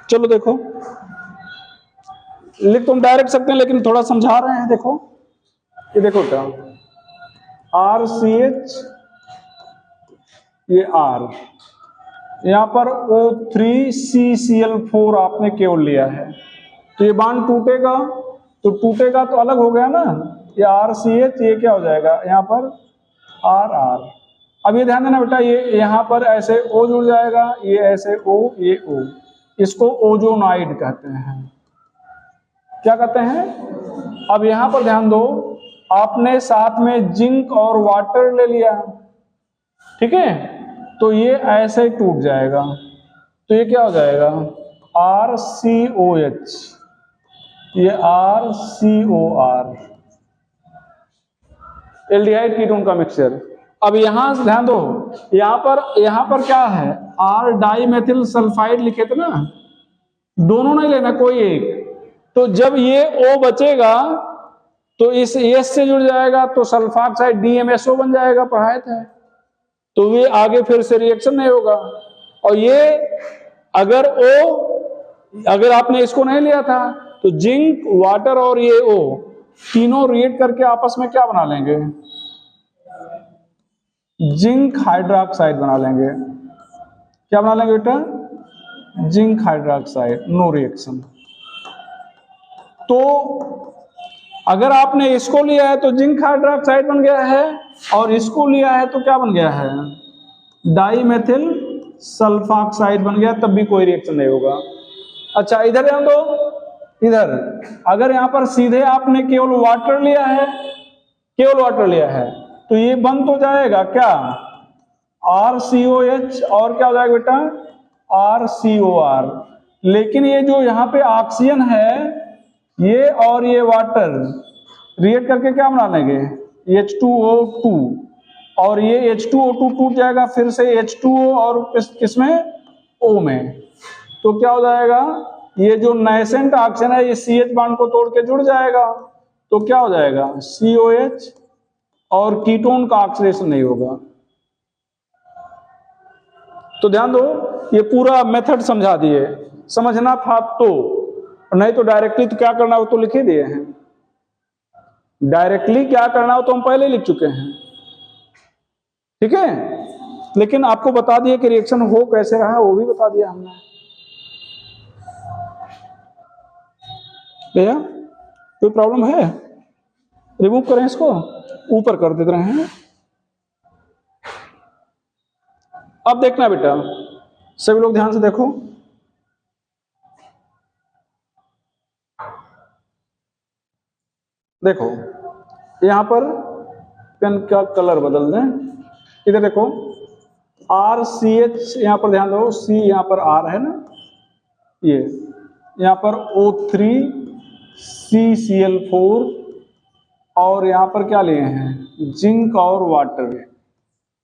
चलो देखो, लिख तो हम डायरेक्ट सकते हैं लेकिन थोड़ा समझा रहे हैं। देखो, ये देखो क्या, RCH, ये R, यहां पर O3CCl4 आपने केवल लिया है, तो ये बांड टूटेगा तो अलग हो गया ना, ये RCH, ये क्या हो जाएगा यहाँ पर RR। अब ये ध्यान देना बेटा, ये यहाँ पर ऐसे O जुड़ जाएगा, ये ऐसे O, ये O, इसको ओजोनाइड कहते हैं। क्या कहते हैं? अब यहां पर ध्यान दो, आपने साथ में जिंक और वाटर ले लिया, ठीक है, तो ये ऐसे टूट जाएगा, तो ये क्या हो जाएगा RCOH, ये RCOR, एल्डिहाइड कीटोन का मिक्सचर। अब यहां से ध्यान दो, यहां पर क्या है, R डाइमेथिल सल्फाइड लिखे थे ना, दोनों नहीं लेना, कोई एक। तो जब ये O बचेगा तो इस S से जुड़ जाएगा, तो सल्फाक्साइड DMSO बन जाएगा, पढ़ाए थे। तो ये आगे फिर से रिएक्शन नहीं होगा। और ये अगर आपने इसको नहीं लिया था तो जिंक, वाटर और ये O तीनों रिएक्ट करके आपस में क्या बना लेंगे, जिंक हाइड्रोक्साइड बना लेंगे। क्या बना लेंगे बेटा, जिंक हाइड्रोक्साइड, नो रिएक्शन। तो अगर आपने इसको लिया है तो जिंक हाइड्रोक्साइड बन गया है, और इसको लिया है तो क्या बन गया है, डाइमेथिल सल्फॉक्साइड बन गया, तब भी कोई रिएक्शन नहीं होगा। अच्छा इधर ध्यान दो, इधर अगर यहां पर सीधे आपने केवल वाटर लिया है, केवल वाटर लिया है, तो ये बन तो जाएगा क्या, RCOH, और क्या हो जाएगा बेटा RCOR। लेकिन ये जो यहाँ पे ऑक्सीजन है, ये और ये वाटर रिएक्ट करके क्या बना लेंगे, H2O2, और ये H2O2 टूट जाएगा फिर से H2O, और किसमें, O में। तो क्या हो जाएगा, ये जो नाइसेंट ऑक्सीजन है, ये CH बॉन्ड को तोड़ के जुड़ जाएगा, तो क्या हो जाएगा COH, और कीटोन का ऑक्सीडेशन नहीं होगा। तो ध्यान दो, ये पूरा मेथड समझा दिए, समझना था तो, नहीं तो डायरेक्टली तो क्या करना हो तो लिखे दिए हैं, डायरेक्टली क्या करना हो तो हम पहले लिख चुके हैं, ठीक है। लेकिन आपको बता दिए कि रिएक्शन हो कैसे रहा, वो भी बता दिया हमने। भैया कोई प्रॉब्लम है, रिमूव करें इसको, ऊपर कर देते रहे हैं। अब देखना बेटा, सभी लोग ध्यान से देखो, देखो यहां पर पेन का कलर बदल दें, इधर देखो RCH, यहां पर ध्यान दो, C यहां पर R है ना, ये यहां पर O3 CCl4, और यहां पर क्या लिए हैं, जिंक और वाटर।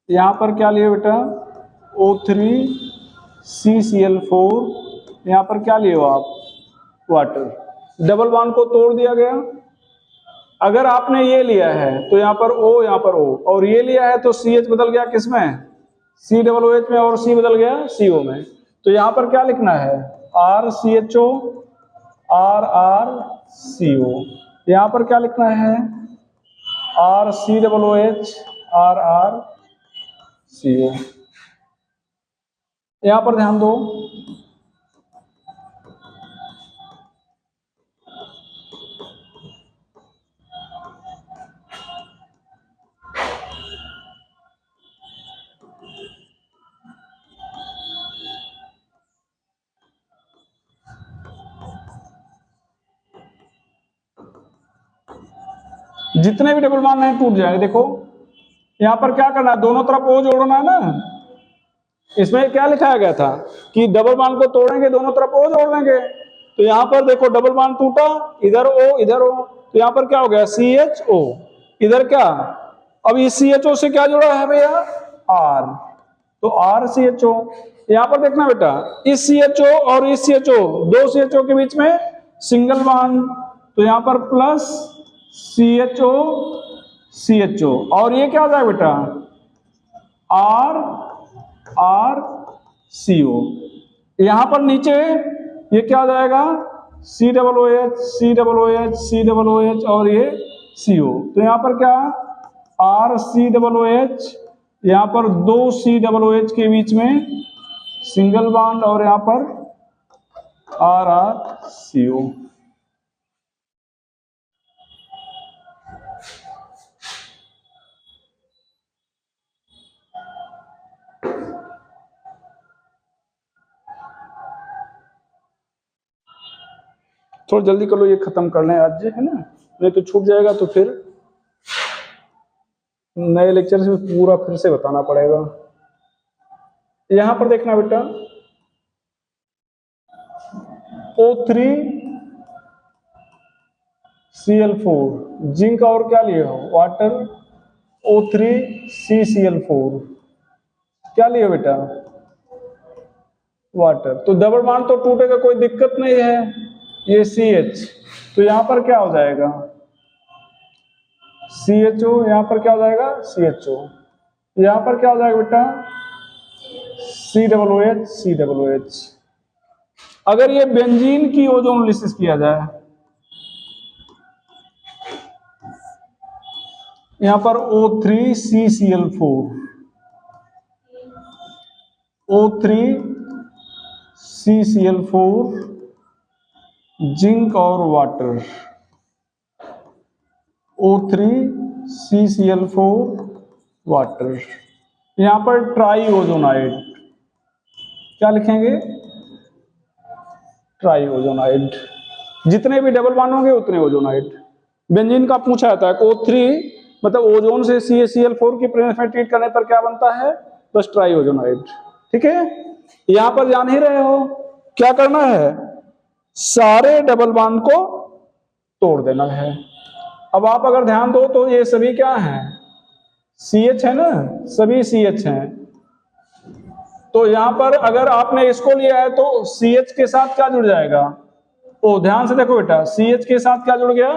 यहां पर क्या लिए बेटा, O3 CCl4, यहां पर क्या लिए हो आप, वाटर। डबल बॉन्ड को तोड़ दिया गया। अगर आपने ये लिया है तो यहां पर O, यहां पर O, और ये लिया है तो CH बदल गया किसमें, COOH में, और C बदल गया CO में। तो यहां पर क्या लिखना है, RCHO RRCO। यहां पर क्या लिखना है, RCOOH RRCO। यहां पर ध्यान दो, जितने भी डबल बॉन्ड हैं टूट जाएंगे। देखो यहां पर क्या करना है, दोनों तरफ O जोड़ना है ना। इसमें क्या लिखाया गया था कि डबल बॉन्ड को तोड़ेंगे, दोनों तरफ O जोड़ देंगे। तो यहां पर देखो डबल बॉन्ड टूटा, इधर O इधर O, तो यहां पर क्या हो गया CHO, इधर क्या, अब इस CHO से क्या जुड़ा है भैया, R, तो RCHO। यहां पर देखना बेटा, इस CHO और इस CHO, दो CHO के बीच में सिंगल बॉन्ड, तो यहां पर प्लस CHO CHO, और ये क्या हो जाएगा बेटा RRCO। यहां पर नीचे ये क्या हो जाएगा COOH COOH COOH, और ये CO। तो यहां पर क्या RCOOH, यहां पर दो COOH के बीच में सिंगल बॉन्ड, और यहां पर RRCO। थोड़ा जल्दी कर लो, ये खत्म कर लें आज, है ना, नहीं तो छूट जाएगा तो फिर नए लेक्चर से पूरा फिर से बताना पड़ेगा। यहां पर देखना बेटा, O3Cl4 जिंक और क्या लिए हो, वाटर, O3CCl4 क्या लिए बेटा, वाटर। तो डबल बॉन्ड तो टूटेगा, कोई दिक्कत नहीं है, ये CH, तो यहां पर क्या हो जाएगा CHO, यहां पर क्या हो जाएगा CHO, यहां पर क्या हो जाएगा बेटा COOH। अगर ये बेंजीन की ओजोनोलिसिस किया जाए, यहां पर O3CCl4, O3CCl4 जिंक और वाटर, O3CCl4 वाटर, यहां पर ट्राई ओजोनाइड, क्या लिखेंगे ट्राई ओजोनाइड, जितने भी डबल बॉन्ड होंगे उतने ओजोनाइड। बेंजीन का पूछा जाता है, O3 मतलब ओजोन से CaCl4 की प्रेजेंस में ट्रीट करने पर क्या बनता है, बस ट्राई ओजोनाइड। ठीक है, यहां पर जान ही रहे हो क्या करना है, सारे डबल बॉन्ड को तोड़ देना है। अब आप अगर ध्यान दो तो ये सभी क्या हैं, CH है ना, सभी CH हैं। तो यहां पर अगर आपने इसको लिया है तो CH के साथ क्या जुड़ जाएगा, ओ ध्यान से देखो बेटा, CH के साथ क्या जुड़ गया,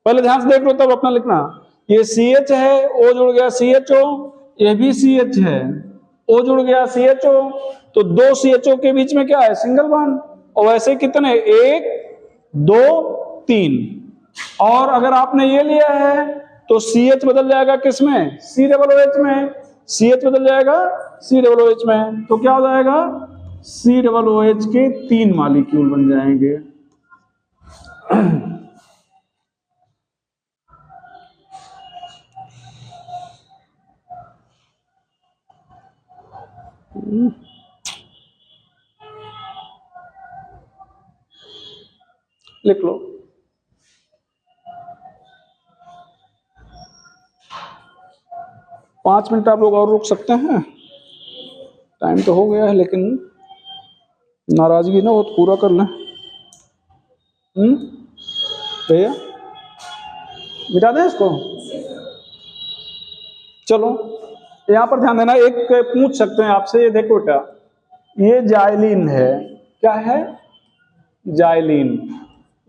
पहले ध्यान से देख लो तब अपना लिखना। ये CH है, O जुड़ गया CHO, ये भी CH है, O जुड़ गया CHO, तो दो CHO के बीच में क्या है, सिंगल बॉन्ड। और वैसे कितने, 1 2 3, और अगर आपने ये लिया है तो CH बदल जाएगा किसमें, COOH में, CH बदल जाएगा COOH में, तो क्या हो जाएगा COOH के 3 मॉलिक्यूल बन जाएंगे। लिख लो, पांच मिनट आप लोग और रुक सकते हैं, टाइम तो हो गया है, लेकिन नाराजगी ना हो तो पूरा कर लें। भैया मिटा दें इसको, चलो यहां पर ध्यान देना, एक पूछ सकते हैं आपसे, ये देखो बेटा, ये जाइलिन है, क्या है जाइलिन,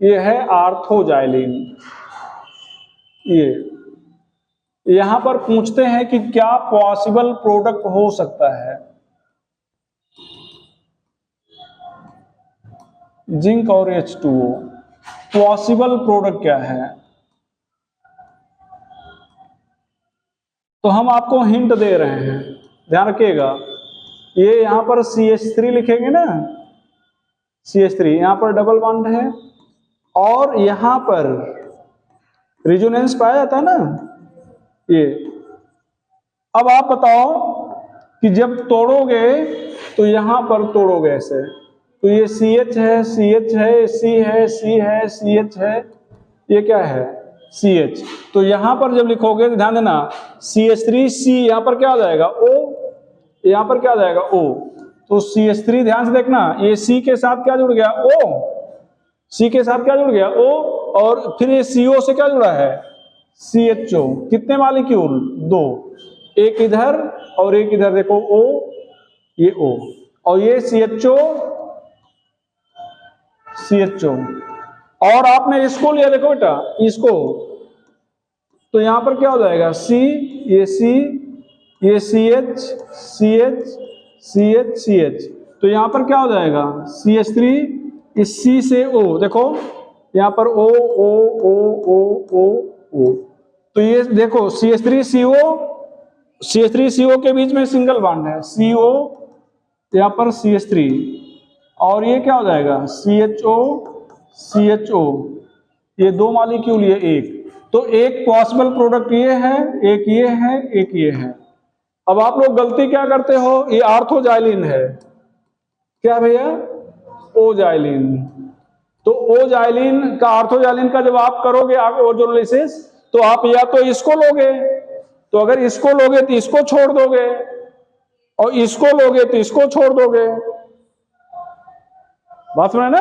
ये है आर्थोजाइलिन। ये यहां पर पूछते हैं कि क्या पॉसिबल प्रोडक्ट हो सकता है, जिंक और H2O, पॉसिबल प्रोडक्ट क्या है। तो हम आपको हिंट दे रहे हैं, ध्यान रखिएगा, ये यहां पर CH3 लिखेंगे ना, CH3 यहां पर डबल बॉन्ड है, और यहां पर रिजोनेंस पाया जाता है ना ये। अब आप बताओ कि जब तोड़ोगे तो यहां पर तोड़ोगे ऐसे, तो ये CH है, CH है, C है, C है, CH है, ये क्या है CH, तो यहां पर जब लिखोगे तो ध्यान देना, CH3C यहां पर क्या हो जाएगा O, यहां पर क्या हो जाएगा O, तो CH3 ध्यान से देखना, ये C के साथ क्या जुड़ गया O, C के साथ क्या जुड़ गया O, और फिर ये CO से क्या जुड़ा है CHO, कितने मॉलिक्यूल 2, एक इधर और एक इधर, देखो O, ये O, और ये CHO, और आपने इसको लिया, देखो बेटा इसको, तो यहां पर क्या हो जाएगा C, ये C, ये CH, CH, CH, CH, तो यहां पर क्या हो जाएगा CH3, इस C से O, देखो यहां पर O O O O O O, तो ये देखो CH3CO के बीच में सिंगल बॉन्ड है, CO यहां पर CH3, और ये क्या हो जाएगा CHO, ये 2 मॉलिक्यूल, ये एक, तो एक पॉसिबल प्रोडक्ट ये है, एक ये है, एक ये है। अब आप लोग गलती क्या करते हो, ये आर्थोजाइलिन है, क्या भैया ओजाइलिन, तो ओजाइलिन का ऑर्थोजाइलिन का जब आप करोगे ओजोनोलिसिस, तो आप या तो इसको लोगे, तो अगर इसको लोगे तो इसको छोड़ दोगे, और इसको लोगे तो इसको छोड़ दोगे। बात सुना ना?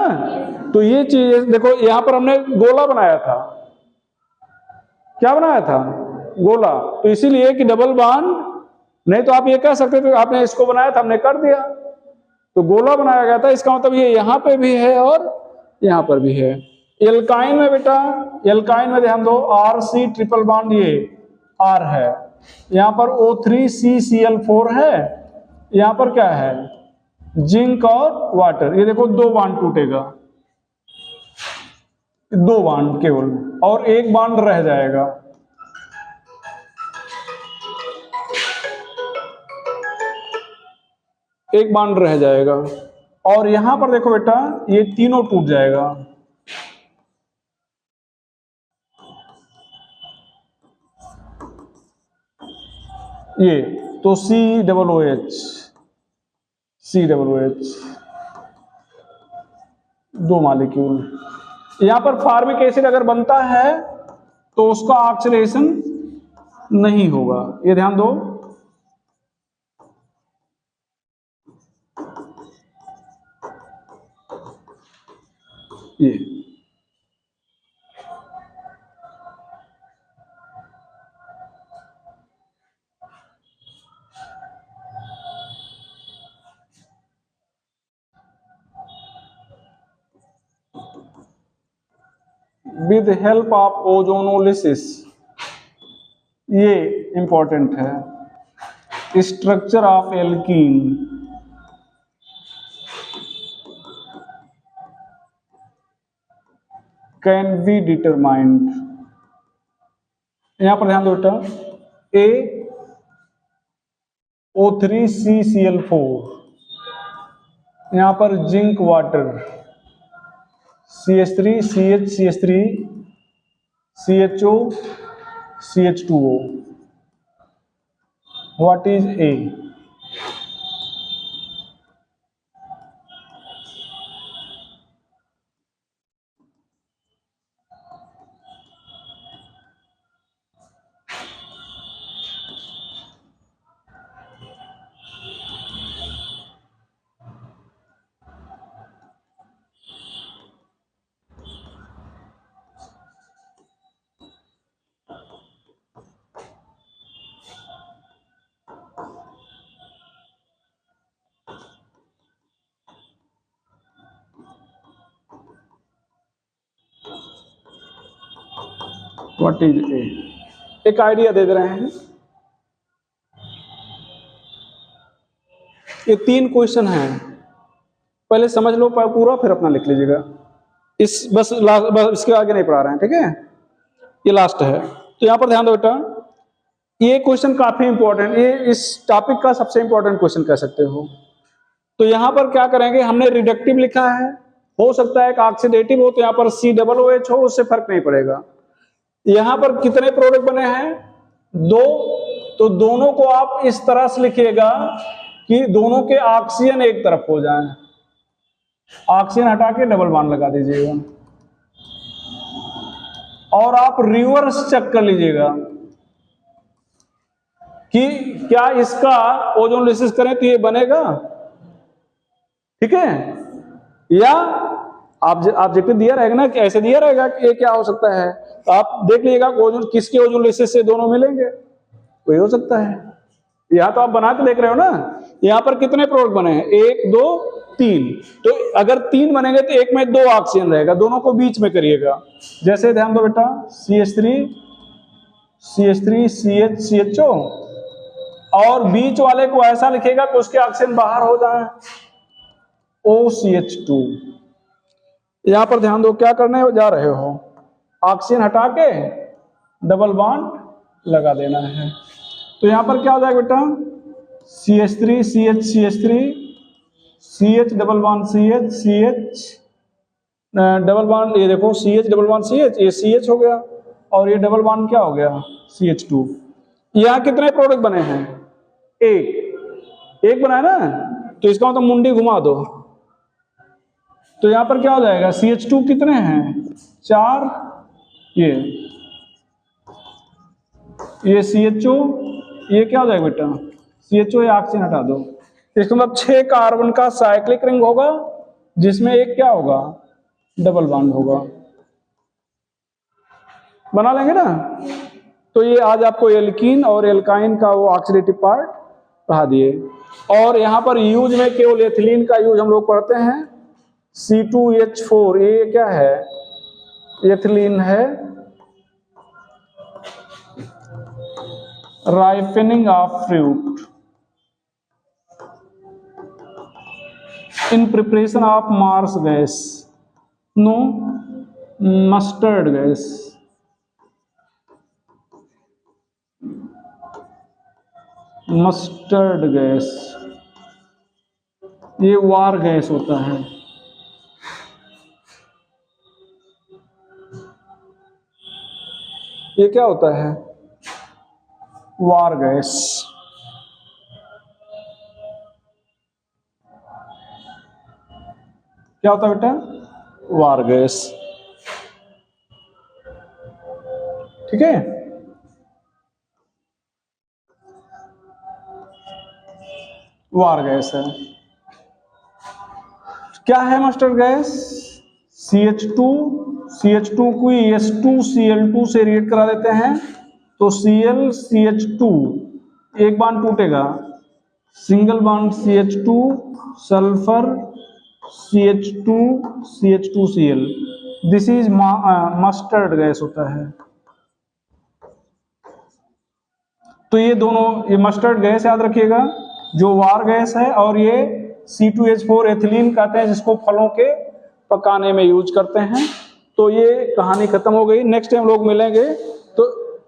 तो ये चीज देखो, यहां पर हमने गोला बनाया था, क्या बनाया था? गोला। तो इसीलिए कि डबल बॉन्ड, नहीं तो आप ये कह सकते थे आपने इसको बनाया था, हमने कर दिया, तो गोला बनाया गया था। इसका मतलब ये यहां पे भी है और यहां पर भी है। एल्काइन में बेटा, एल्काइन में ध्यान दो, RC ट्रिपल बॉन्ड ये R है, यहां पर O3CCl4 है, यहां पर क्या है? जिंक और वाटर। ये देखो 2 बॉन्ड टूटेगा, 2 बॉन्ड केवल, और 1 बॉन्ड रह जाएगा। एक बॉन्ड रह जाएगा, और यहां पर देखो बेटा, ये तीनों टूट जाएगा। ये तो COOH 2 मॉलिक्यूल। यहां पर फॉर्मिक एसिड अगर बनता है तो उसका ऑक्सीडेशन नहीं होगा, ये ध्यान दो। ये विद हेल्प ऑफ ओजोनोलिसिस, ये इंपॉर्टेंट है। Structure of alkene, can be determined. यहां पर ध्यान दो बेटा, O3CCl4, यहां पर zinc water, CH3 CH CH3 CHO CH2O। What is A? What is a? एक आइडिया दे रहे हैं। ये 3 क्वेश्चन हैं, पहले समझ लो पूरा, फिर अपना लिख लीजिएगा। बस इसके आगे नहीं पढ़ा रहे हैं, ठीक है? ये लास्ट है। तो यहां पर ध्यान दो बेटा, ये क्वेश्चन काफी इंपॉर्टेंट, ये इस टॉपिक का सबसे इंपॉर्टेंट क्वेश्चन कह सकते हो। तो यहां पर क्या करेंगे, हमने रिडक्टिव लिखा है, हो सकता है कि ऑक्सीडेटिव हो, तो यहां पर COOH हो, उससे फर्क नहीं पड़ेगा। यहां पर कितने प्रोडक्ट बने हैं? 2। तो दोनों को आप इस तरह से लिखिएगा कि दोनों के ऑक्सीजन एक तरफ हो जाएं, ऑक्सीजन हटा के डबल बॉन्ड लगा दीजिएगा, और आप रिवर्स चेक कर लीजिएगा कि क्या इसका ओजोनोलिसिस करें तो ये बनेगा, ठीक है? या ऑब्जेक्टिव दिया रहेगा ना कि ऐसे दिया रहेगा कि ये क्या हो सकता है, तो आप देख लीजिएगा ओजोन किसके ओजोनोलिसिस से दोनों मिलेंगे, कोई हो सकता है। यहां तो आप बना के देख रहे हो ना, यहां पर कितने प्रोडक्ट बने हैं? 1 2 3। तो अगर 3 बनेंगे तो एक में 2 ऑक्सीजन रहेगा, दोनों को बीच में करिएगा। जैसे ध्यान दो बेटा, CH3 CH CHO, और बीच वाले को ऐसा लिखेगा कि उसके ऑक्सीजन बाहर हो जाए, OCH2। यहां पर ध्यान दो, क्या करने जा रहे हो? ऑक्सीजन हटा के डबल बॉन्ड लगा देना है। तो यहां पर क्या हो जाएगा बेटा, CH3 CH CH3 CH double bond CH double bond, ये देखो CH डबल बॉन्ड CH, ये CH हो गया, और ये डबल बॉन्ड क्या हो गया? CH2। यहां कितने प्रोडक्ट बने हैं? एक बनाया ना, तो इसका मतलब मुंडी घुमा दो, तो यहां पर क्या हो जाएगा, CH2 कितने हैं 4, ये CHO, ये क्या हो जाएगा बेटा CHO, ये ऑक्सीजन हटा दो। इसका मतलब 6 कार्बन का साइक्लिक रिंग होगा जिसमें एक क्या होगा, डबल बॉन्ड होगा। बना लेंगे ना। तो ये आज आपको एल्कीन और एल्काइन का वो ऑक्सीडेटिव पार्ट पढ़ा दिए। और यहां पर यूज में केवल एथिलीन का यूज हम लोग पढ़ते हैं। C2H4 ये क्या है, एथिलीन है। Ripening of fruit in preparation of marsh gas, no mustard gas, mustard gas, ये वार गैस होता है। ये क्या होता है, वार गैस। क्या होता है बेटा, वार गैस। ठीक है, वार गैस है। क्या है मस्टर्ड गैस, CH2 को S2Cl2 से रिएक्ट करा देते हैं तो ClCH2 एक बॉन्ड टूटेगा, single bond CH2 sulphur CH2CH2Cl, this is mustard gas होता है। तो ये दोनों, ये मस्टर्ड गैस याद रखिएगा जो वार गैस है, और ये C2H4 एथिलीन कहते हैं जिसको फलों के पकाने में यूज करते हैं। तो ये कहानी खत्म हो गई। नेक्स्ट टाइम लोग मिलेंगे